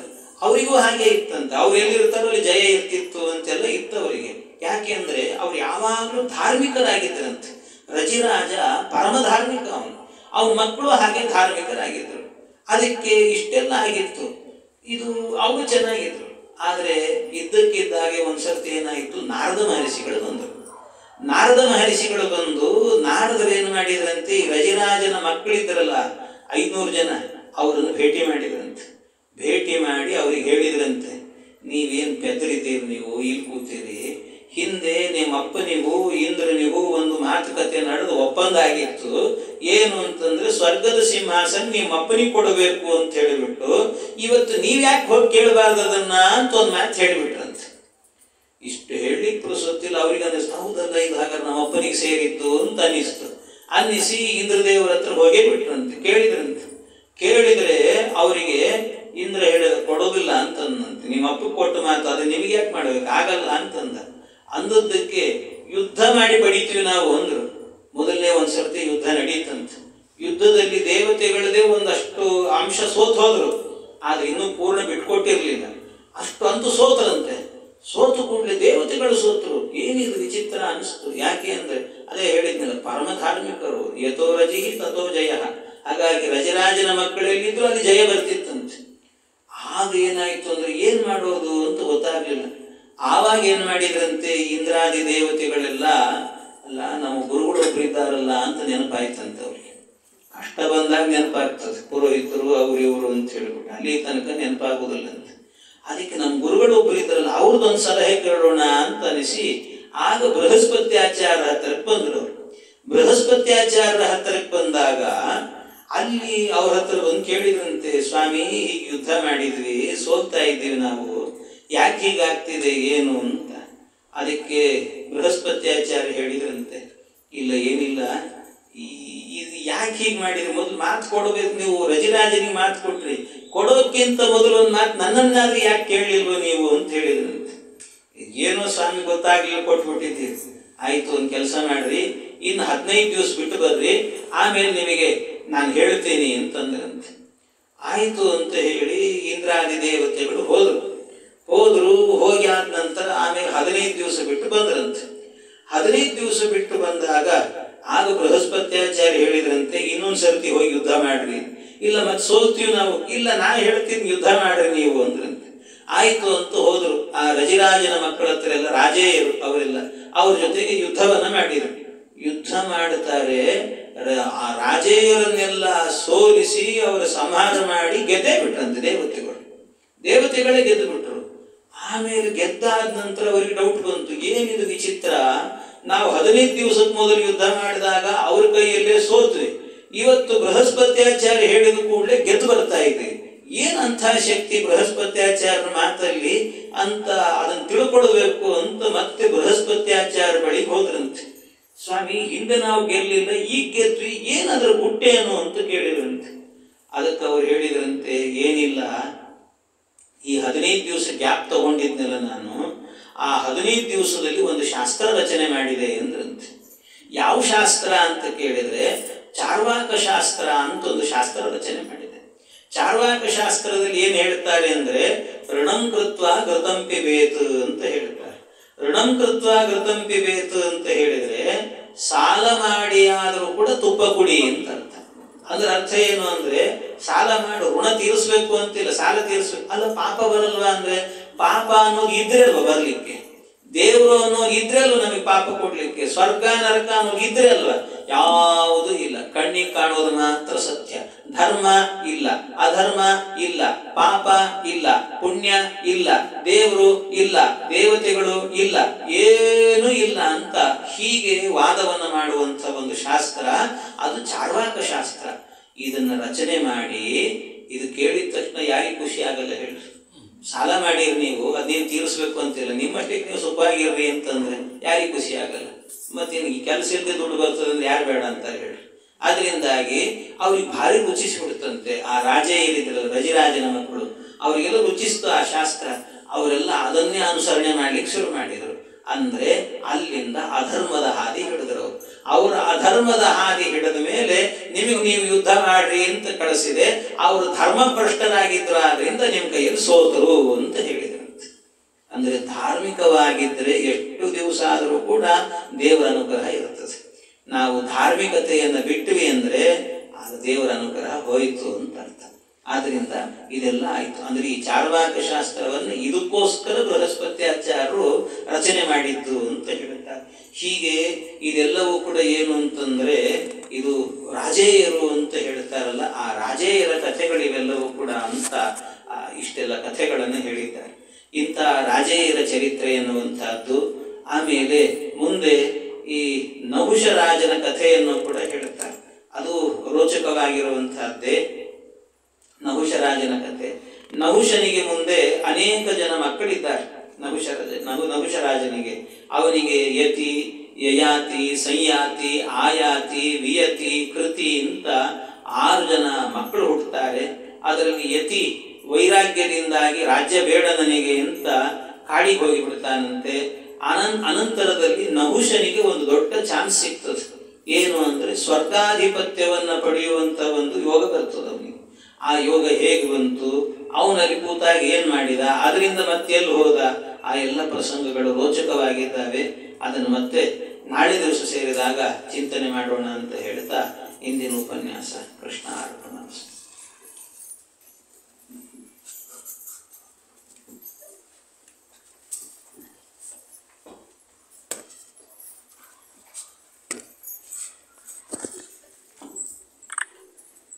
ಅವರಿಗೂ ಹಾಗೆ ಇತ್ತಂತೆ. ಅವ್ರು ಎಲ್ಲಿರ್ತಾರೋ ಅಲ್ಲಿ ಜಯ ಇರ್ತಿತ್ತು ಅಂತೆಲ್ಲ ಇತ್ತವರಿಗೆ. ಯಾಕೆ ಅಂದ್ರೆ ಅವ್ರು ಯಾವಾಗಲೂ ಧಾರ್ಮಿಕರಾಗಿದ್ದರಂತೆ. ರಜಿರಾಜ ಪರಮ ಧಾರ್ಮಿಕ. ಅವನ ಮಕ್ಕಳು ಹಾಗೆ ಧಾರ್ಮಿಕರಾಗಿದ್ದರು. ಅದಕ್ಕೆ ಇಷ್ಟೆಲ್ಲ ಆಗಿತ್ತು. ಇದು ಅವರು ಚೆನ್ನಾಗಿದ್ರು. ಆದರೆ ಇದ್ದಕ್ಕಿದ್ದಾಗೆ ಒಂದ್ಸರ್ತಿ ಏನಾಯಿತು, ನಾರದ ಮಹರ್ಷಿಗಳು ಬಂದು ನಾರದರು ಏನು ಮಾಡಿದ್ರಂತೆ, ಈ ರಜಿರಾಜನ ಮಕ್ಕಳಿದ್ರಲ್ಲ 500 ಜನ, ಅವರನ್ನು ಭೇಟಿ ಮಾಡಿದ್ರಂತೆ. ಭೇಟಿ ಮಾಡಿ ಅವ್ರಿಗೆ ಹೇಳಿದ್ರಂತೆ, ನೀವೇನು ಪೆದರಿದ್ದೀರಿ, ನೀವು ಇಲ್ಲಿ ಕೂತೀರಿ, ಹಿಂದೆ ನಿಮ್ಮ ಅಪ್ಪನಿಗೂ ಇಂದ್ರನಿಗೂ ಒಂದು ಮಾತುಕತೆ ನಡೆದು ಒಪ್ಪಂದ ಆಗಿತ್ತು. ಏನು ಅಂತಂದ್ರೆ ಸ್ವರ್ಗದ ಸಿಂಹಾಸನ ನಿಮ್ಮ ಅಪ್ಪನಿಗೆ ಕೊಡಬೇಕು ಅಂತ ಹೇಳಿಬಿಟ್ಟು, ಇವತ್ತು ನೀವ್ಯಾಕೆ ಹೋಗಿ ಕೇಳಬಾರ್ದು ಅದನ್ನ ಅಂತ ಒಂದು ಮಾತು ಹೇಳಿಬಿಟ್ರಂತೆ. ಇಷ್ಟು ಹೇಳಿಕ್ ಪುರುಸೊತ್ತಿಲ್ಲ. ಅವ್ರಿಗೆ ಅನ್ನಿಸ್ತು, ಹೌದಲ್ಲ, ಇದು ಹಾಗಾದ್ರೆ ನಮ್ಮ ಅಪ್ಪನಿಗೆ ಸೇರಿತ್ತು ಅಂತ ಅನ್ನಿಸಿ ಇಂದ್ರದೇವರ ಹತ್ರ ಹೋಗೇ ಬಿಟ್ರಂತೆ. ಕೇಳಿದ್ರೆ ಅವರಿಗೆ ಇಂದ್ರ ಹೇಳಿದ, ಕೊಡೋದಿಲ್ಲ ಅಂತಂದಂತೆ. ನಿಮ್ಮ ಅಪ್ಪ ಕೊಟ್ಟು ಮಾತು ಅದು ನಿಮಗೆ ಯಾಕೆ ಮಾಡ್ಬೇಕು, ಆಗಲ್ಲ ಅಂದದ್ದಕ್ಕೆ ಯುದ್ಧ ಮಾಡಿ ಬಡಿತೀವಿ ನಾವು ಅಂದ್ರು. ಮೊದಲನೇ ಒಂದ್ಸರ್ತಿ ಯುದ್ಧ ನಡೀತಂತೆ. ಯುದ್ಧದಲ್ಲಿ ದೇವತೆಗಳದೇ ಒಂದಷ್ಟು ಅಂಶ ಹೋದ್ರು. ಆದ್ರೆ ಇನ್ನೂ ಪೂರ್ಣ ಬಿಟ್ಕೊಟ್ಟಿರ್ಲಿಲ್ಲ. ಅಂತೂ ಸೋತರಂತೆ. ಸೋತು ಕೂಡಲೇ ದೇವತೆಗಳು ಸೋತರು. ಏನಿದು ವಿಚಿತ್ರ ಅನಿಸ್ತು. ಯಾಕೆ ಅಂದ್ರೆ ಅದೇ ಹೇಳಿದ್ನಲ್ಲ, ಪರಮ ಧಾರ್ಮಿಕರು. ಯಥೋ ರಜಿ ತಥೋ ಜಯ. ಹಾಗಾಗಿ ರಜರಾಜನ ಮಕ್ಕಳೆಲ್ಲಿದ್ರು ಅಲ್ಲಿ ಜಯ ಬರ್ತಿತ್ತಂತೆ. ಆಗ ಏನಾಯ್ತು ಅಂದ್ರೆ ಏನ್ ಮಾಡೋದು ಅಂತ ಗೊತ್ತಾಗ್ಲಿಲ್ಲ. ಆವಾಗ ಏನ್ ಮಾಡಿದ್ರಂತೆ, ಇಂದ್ರಾದಿ ದೇವತೆಗಳೆಲ್ಲ ಅಲ್ಲ ನಮ್ಮ ಗುರುಗಳೊಬ್ರು ಇದ್ದಾರಲ್ಲ ಅಂತ ನೆನಪಾಯ್ತಂತೆ ಅವ್ರಿಗೆ. ಕಷ್ಟ ಬಂದಾಗ ನೆನಪಾಗ್ತದೆ, ಪುರೋಹಿತರು ಅವ್ರು ಇವರು ಅಂತ ಹೇಳ್ಬಿಟ್ಟು, ಅಲ್ಲಿ ತನಕ ನೆನಪಾಗುದಿಲ್ಲ ಅಂತ. ಅದಕ್ಕೆ ನಮ್ಮ ಗುರುಗಳೊಬ್ರು ಇದ್ದಾರಲ್ಲ ಅವ್ರದ್ದೊಂದು ಸಲಹೆ ಕೇಳೋಣ ಅಂತ ಅನಿಸಿ ಆಗ ಬೃಹಸ್ಪತ್ಯಾಚಾರ್ಯ ಹತ್ತಿರಕ್ಕೆ ಬಂದ್ರು. ಅವರು ಬೃಹಸ್ಪತ್ಯಾಚಾರ್ಯರ ಹತ್ತಿರಕ್ಕೆ ಬಂದಾಗ ಅಲ್ಲಿ ಅವ್ರ ಹತ್ರ ಬಂದು ಕೇಳಿದ್ರಂತೆ, ಸ್ವಾಮಿ ಹೀಗೆ ಯುದ್ಧ ಮಾಡಿದ್ವಿ, ಸೋಲ್ತಾ ಇದ್ದೀವಿ ನಾವು, ಯಾಕೆ ಹೀಗಾಗ್ತಿದೆ ಏನು ಅಂತ. ಅದಕ್ಕೆ ಬೃಹಸ್ಪತ್ಯಾಚಾರ್ಯ ಹೇಳಿದ್ರಂತೆ, ಇಲ್ಲ ಏನಿಲ್ಲ, ಇದು ಯಾಕೆ ಹೀಗೆ ಮಾಡಿದ್ರಿ, ಮೊದಲು ಮಾತು ಕೊಡಬೇಕು, ನೀವು ರಜಿರಾಜನಿಗೆ ಮಾತು ಕೊಟ್ರಿ, ಕೊಡೋಕ್ಕಿಂತ ಮೊದಲು ಒಂದು ಮಾತು ನನ್ನನ್ನಾದ್ರೂ ಯಾಕೆ ಕೇಳಲಿಲ್ವ ನೀವು ಅಂತ ಹೇಳಿದ್ರಂತೆ. ಏನೋ ಸ್ವಾಮಿ ಗೊತ್ತಾಗ್ಲಿಲ್ಲ, ಕೊಟ್ಬಿಟ್ಟಿದ್ದೀರಿ, ಆಯ್ತು ಒಂದು ಕೆಲಸ ಮಾಡ್ರಿ, ಇನ್ನು 15 ದಿವಸ ಬಿಟ್ಟು ಬರ್ರಿ, ಆಮೇಲೆ ನಿಮಗೆ ನಾನು ಹೇಳ್ತೇನೆ ಅಂತಂದ್ರಂತೆ. ಆಯ್ತು ಅಂತ ಹೇಳಿ ಇಂದ್ರಾದಿ ದೇವತೆಗಳು ಹೋದ್ರು. ಹೋಗಿ ಆದ ನಂತರ ಆಮೇಲೆ 15 ದಿವಸ ಬಿಟ್ಟು ಬಂದ್ರಂತೆ. 15 ದಿವಸ ಬಿಟ್ಟು ಬಂದಾಗ ಆಗ ಬೃಹಸ್ಪತ್ಯಾಚಾರ್ಯ ಹೇಳಿದ್ರಂತೆ, ಇನ್ನೊಂದು ಸರ್ತಿ ಹೋಗಿ ಯುದ್ಧ ಮಾಡ್ರಿ, ಇಲ್ಲ ಮತ್ತೆ ಸೋಲ್ತೀವಿ ನಾವು, ಇಲ್ಲ ನಾ ಹೇಳ್ತೀನಿ ಯುದ್ಧ ಮಾಡ್ರಿ ನೀವು ಅಂದ್ರಂತೆ. ಆಯ್ತು ಅಂತ ಹೋದ್ರು. ಆ ರಜಿರಾಜನ ಮಕ್ಕಳ ಹತ್ರ ಎಲ್ಲ ರಾಜೇಯರು ಅವರೆಲ್ಲ ಅವ್ರ ಜೊತೆಗೆ ಯುದ್ಧವನ್ನ ಮಾಡಿದ್ರು. ಯುದ್ಧ ಮಾಡುತ್ತಾರೆ, ಆ ರಾಜೇಯರನ್ನೆಲ್ಲ ಸೋಲಿಸಿ ಅವರ ಸಂಹಾರ ಮಾಡಿ ಗೆದ್ದೇ ಬಿಟ್ರಂತೆ ದೇವತೆಗಳೇ ಗೆದ್ದು ಬಿಟ್ರು. ಆಮೇಲೆ ಗೆದ್ದಾದ ನಂತರ ಅವರಿಗೆ ಡೌಟ್ ಬಂತು, ಏನಿದು ವಿಚಿತ್ರ, ನಾವು 15 ದಿವಸಕ್ಕೆ ಮೊದಲು ಯುದ್ಧ ಮಾಡಿದಾಗ ಅವ್ರ ಕೈಯಲ್ಲೇ ಸೋತ್ವಿ, ಇವತ್ತು ಬೃಹಸ್ಪತ್ಯಾಚಾರ್ಯ ಹೇಳಿದ ಕೂಡಲೇ ಗೆದ್ದು ಬರ್ತಾ ಇದೆ, ಏನಂಥ ಶಕ್ತಿ ಬೃಹಸ್ಪತ್ಯಾಚಾರ್ಯರ ಮಾತಲ್ಲಿ ಅಂತ ಅದನ್ನು ತಿಳ್ಕೊಳ್ಬೇಕು ಅಂತ ಮತ್ತೆ ಬೃಹಸ್ಪತ್ಯಾಚಾರ್ಯ ಬಳಿಗೆ ಹೋದ್ರಂತೆ. ಸ್ವಾಮಿ ಹಿಂದೆ ನಾವು ಗೆಲ್ಲಿಲ್ಲ, ಈಗ ಗೆದ್ವಿ, ಏನಾದ್ರೂ ಗುಟ್ಟೇನು ಅಂತ ಕೇಳಿದ್ರಂತೆ. ಅದಕ್ಕೆ ಅವ್ರು ಹೇಳಿದ್ರಂತೆ, ಏನಿಲ್ಲ, ಈ 15 ದಿವಸ ಗ್ಯಾಪ್ ತಗೊಂಡಿದ್ನಲ್ಲ ನಾನು, ಆ 15 ದಿವಸದಲ್ಲಿ ಒಂದು ಶಾಸ್ತ್ರ ರಚನೆ ಮಾಡಿದೆ ಅಂದ್ರಂತೆ. ಯಾವ ಶಾಸ್ತ್ರ ಅಂತ ಕೇಳಿದ್ರೆ ಚಾರ್ವಾಕ ಶಾಸ್ತ್ರ ಅಂತ ಒಂದು ಶಾಸ್ತ್ರ ರಚನೆ ಮಾಡಿದೆ. ಚಾರ್ವಾಕ ಶಾಸ್ತ್ರದಲ್ಲಿ ಏನ್ ಹೇಳ್ತಾರೆ ಅಂದ್ರೆ, ಋಣಂ ಕೃತ್ವ ಘೃತಂ ಪಿಬೇತ್ ಅಂತ ಹೇಳ್ತಾರೆ. ಋಣಂ ಕೃತ್ವ ಘೃತಂ ಪಿಬೇತ್ ಅಂತ ಹೇಳಿದ್ರೆ ಸಾಲ ಮಾಡಿ ಆದರೂ ಕೂಡ ತುಪ್ಪ ಕುಡಿ ಅಂತ ಅರ್ಥ. ಅದ್ರ ಅರ್ಥ ಏನು ಅಂದ್ರೆ, ಸಾಲ ಮಾಡು, ಋಣ ತೀರಿಸ್ಬೇಕು ಅಂತಿಲ್ಲ, ಸಾಲ ತೀರಿಸ್ಬೇಕು. ಅಲ್ಲ ಪಾಪ ಬರಲ್ವಾ ಅಂದ್ರೆ, ಪಾಪ ಅನ್ನೋದು ಇದ್ರೆ ಅಲ್ವಾ ಬರ್ಲಿಕ್ಕೆ, ದೇವರು ಅನ್ನೋದು ಇದ್ರೆ ಅಲ್ವ ನಮಗೆ ಪಾಪ ಕೊಡ್ಲಿಕ್ಕೆ, ಸ್ವರ್ಗ ನರಕ ಅನ್ನೋದು ಇದ್ರೆ ಅಲ್ವಾ, ಯಾವುದೂ ಇಲ್ಲ. ಕಣ್ಣಿಗೆ ಕಾಣೋದು ಮಾತ್ರ ಸತ್ಯ. ಧರ್ಮ ಇಲ್ಲ, ಅಧರ್ಮ ಇಲ್ಲ, ಪಾಪ ಇಲ್ಲ, ಪುಣ್ಯ ಇಲ್ಲ, ದೇವರು ಇಲ್ಲ, ದೇವತೆಗಳು ಇಲ್ಲ, ಏನೂ ಇಲ್ಲ ಅಂತ ಹೀಗೆ ವಾದವನ್ನ ಮಾಡುವಂತ ಒಂದು ಶಾಸ್ತ್ರ ಅದು ಚಾರ್ವಾಕ ಶಾಸ್ತ್ರ. ಇದನ್ನ ರಚನೆ ಮಾಡಿ ಇದು ಕೇಳಿದ ತಕ್ಷಣ ಯಾರಿಗೆ ಖುಷಿ ಆಗಲ್ಲ ಹೇಳ್ರಿ? ಸಾಲ ಮಾಡಿರಿ ನೀವು, ಅದೇನು ತೀರಿಸ್ಬೇಕು ಅಂತಿಲ್ಲ, ನಿಮ್ಮಷ್ಟಕ್ಕೆ ನೀವು ಸುಖವಾಗಿರ್ರಿ ಅಂತಂದ್ರೆ ಯಾರಿಗೆ ಖುಷಿ ಆಗಲ್ಲ? ಮತ್ತೇನು ಈ ಕೆಲಸ ಇಲ್ಲದೆ ದುಡ್ಡು ಬರ್ತದೆ ಅಂದ್ರೆ ಯಾರು ಬೇಡ ಅಂತ ಹೇಳಿ. ಅದರಿಂದಾಗಿ ಅವ್ರಿಗೆ ಭಾರಿ ರುಚಿಸ್ಬಿಡುತ್ತಂತೆ. ಆ ರಾಜ ಏನಿದ್ರಲ್ಲ, ರಜಿರಾಜನ ಮಕ್ಕಳು, ಅವರಿಗೆಲ್ಲ ರುಚಿಸ್ತು ಆ ಶಾಸ್ತ್ರ. ಅವರೆಲ್ಲ ಅದನ್ನೇ ಅನುಸರಣೆ ಮಾಡ್ಲಿಕ್ಕೆ ಶುರು ಮಾಡಿದರು. ಅಂದ್ರೆ ಅಲ್ಲಿಂದ ಅಧರ್ಮದ ಹಾದಿ ಹಿಡಿದ್ರು. ಅವರ ಅಧರ್ಮದ ಹಾದಿ ಹಿಡಿದ ಮೇಲೆ ನೀವು ಯುದ್ಧ ಮಾಡ್ರಿ ಅಂತ ಕಳಿಸಿದೆ. ಅವರು ಧರ್ಮಭ್ರಷ್ಟರಾಗಿದ್ರು, ಆದ್ರಿಂದ ನಿಮ್ಮ ಕೈಯಲ್ಲಿ ಸೋತರು ಅಂತ ಹೇಳಿದ್ರಂತೆ. ಅಂದ್ರೆ ಧಾರ್ಮಿಕವಾಗಿದ್ರೆ ಎಷ್ಟು ದಿವಸ ಆದರೂ ಕೂಡ ದೇವರ ಅನುಗ್ರಹ ಇರುತ್ತದೆ. ನಾವು ಧಾರ್ಮಿಕತೆಯನ್ನು ಬಿಟ್ವಿ ಅಂದ್ರೆ ಆಗ ದೇವರ ಅನುಗ್ರಹ ಹೋಯಿತು ಅಂತ ಅರ್ಥ. ಆದ್ರಿಂದ ಇದೆಲ್ಲ ಆಯ್ತು. ಅಂದ್ರೆ ಈ ಚಾರ್ವಾಕ ಶಾಸ್ತ್ರವನ್ನು ಇದಕ್ಕೋಸ್ಕರ ಬೃಹಸ್ಪತ್ಯಾಚಾರ್ಯರು ರಚನೆ ಮಾಡಿದ್ದು ಅಂತ ಹೇಳ್ತಾರೆ. ಹೀಗೆ ಇದೆಲ್ಲವೂ ಕೂಡ ಏನು ಅಂತಂದ್ರೆ, ಇದು ರಾಜೇಯರು ಅಂತ ಹೇಳ್ತಾರಲ್ಲ, ಆ ರಾಜೇಯರ ಕಥೆಗಳಿವೆಲ್ಲವೂ ಕೂಡ ಅಂತ ಇಷ್ಟೆಲ್ಲ ಕಥೆಗಳನ್ನು ಹೇಳಿದ್ದಾರೆ. ಇಂಥ ರಾಜೇಯರ ಚರಿತ್ರೆ ಎನ್ನುವಂತಹದ್ದು. ಆಮೇಲೆ ಮುಂದೆ ಈ ನಹುಷ ರಾಜನ ಕಥೆಯನ್ನು ಕೂಡ ಹೇಳುತ್ತಾರೆ. ಅದು ರೋಚಕವಾಗಿರುವಂತಹದ್ದೇ ನಹುಷ ರಾಜನ ಕಥೆ. ನಹುಷನಿಗೆ ಮುಂದೆ ಅನೇಕ ಜನ ಮಕ್ಕಳಿದ್ದಾರೆ. ನಹುಷ ರಾಜನಿಗೆ, ಅವನಿಗೆ ಯತಿ, ಯಯಾತಿ, ಸಂಯಾತಿ, ಆಯಾತಿ, ವಿಯತಿ, ಕೃತಿ ಅಂತ 6 ಜನ ಮಕ್ಕಳು ಹುಟ್ಟುತ್ತಾರೆ. ಅದರಲ್ಲಿ ಯತಿ ವೈರಾಗ್ಯದಿಂದಾಗಿ ರಾಜ್ಯ ಬೇಡ ನನಗೆ ಅಂತ ಕಾಡಿಗೆ ಹೋಗಿಬಿಡ್ತಾನಂತೆ. ಅನಂತರದಲ್ಲಿ ನಹುಷನಿಗೆ ಒಂದು ದೊಡ್ಡ ಚಾನ್ಸ್ ಸಿಗ್ತದೆ. ಏನು ಅಂದ್ರೆ ಸ್ವರ್ಗಾಧಿಪತ್ಯವನ್ನ ಪಡೆಯುವಂತ ಒಂದು ಯೋಗ ಬರ್ತದೆ ಅವನಿಗೆ. ಆ ಯೋಗ ಹೇಗೆ ಬಂತು, ಅವನಲ್ಲಿ ಕೂತಾಗ ಏನ್ ಮಾಡಿದ, ಅದರಿಂದ ಮತ್ತೆ ಎಲ್ಲಿ ಹೋದ, ಆ ಎಲ್ಲ ಪ್ರಸಂಗಗಳು ರೋಚಕವಾಗಿದ್ದಾವೆ. ಅದನ್ನು ಮತ್ತೆ ನಾಳೆ ದಿವಸ ಸೇರಿದಾಗ ಚಿಂತನೆ ಮಾಡೋಣ ಅಂತ ಹೇಳ್ತಾ ಇಂದಿನ ಉಪನ್ಯಾಸ ಕೃಷ್ಣ ಅರ್ಪಣ.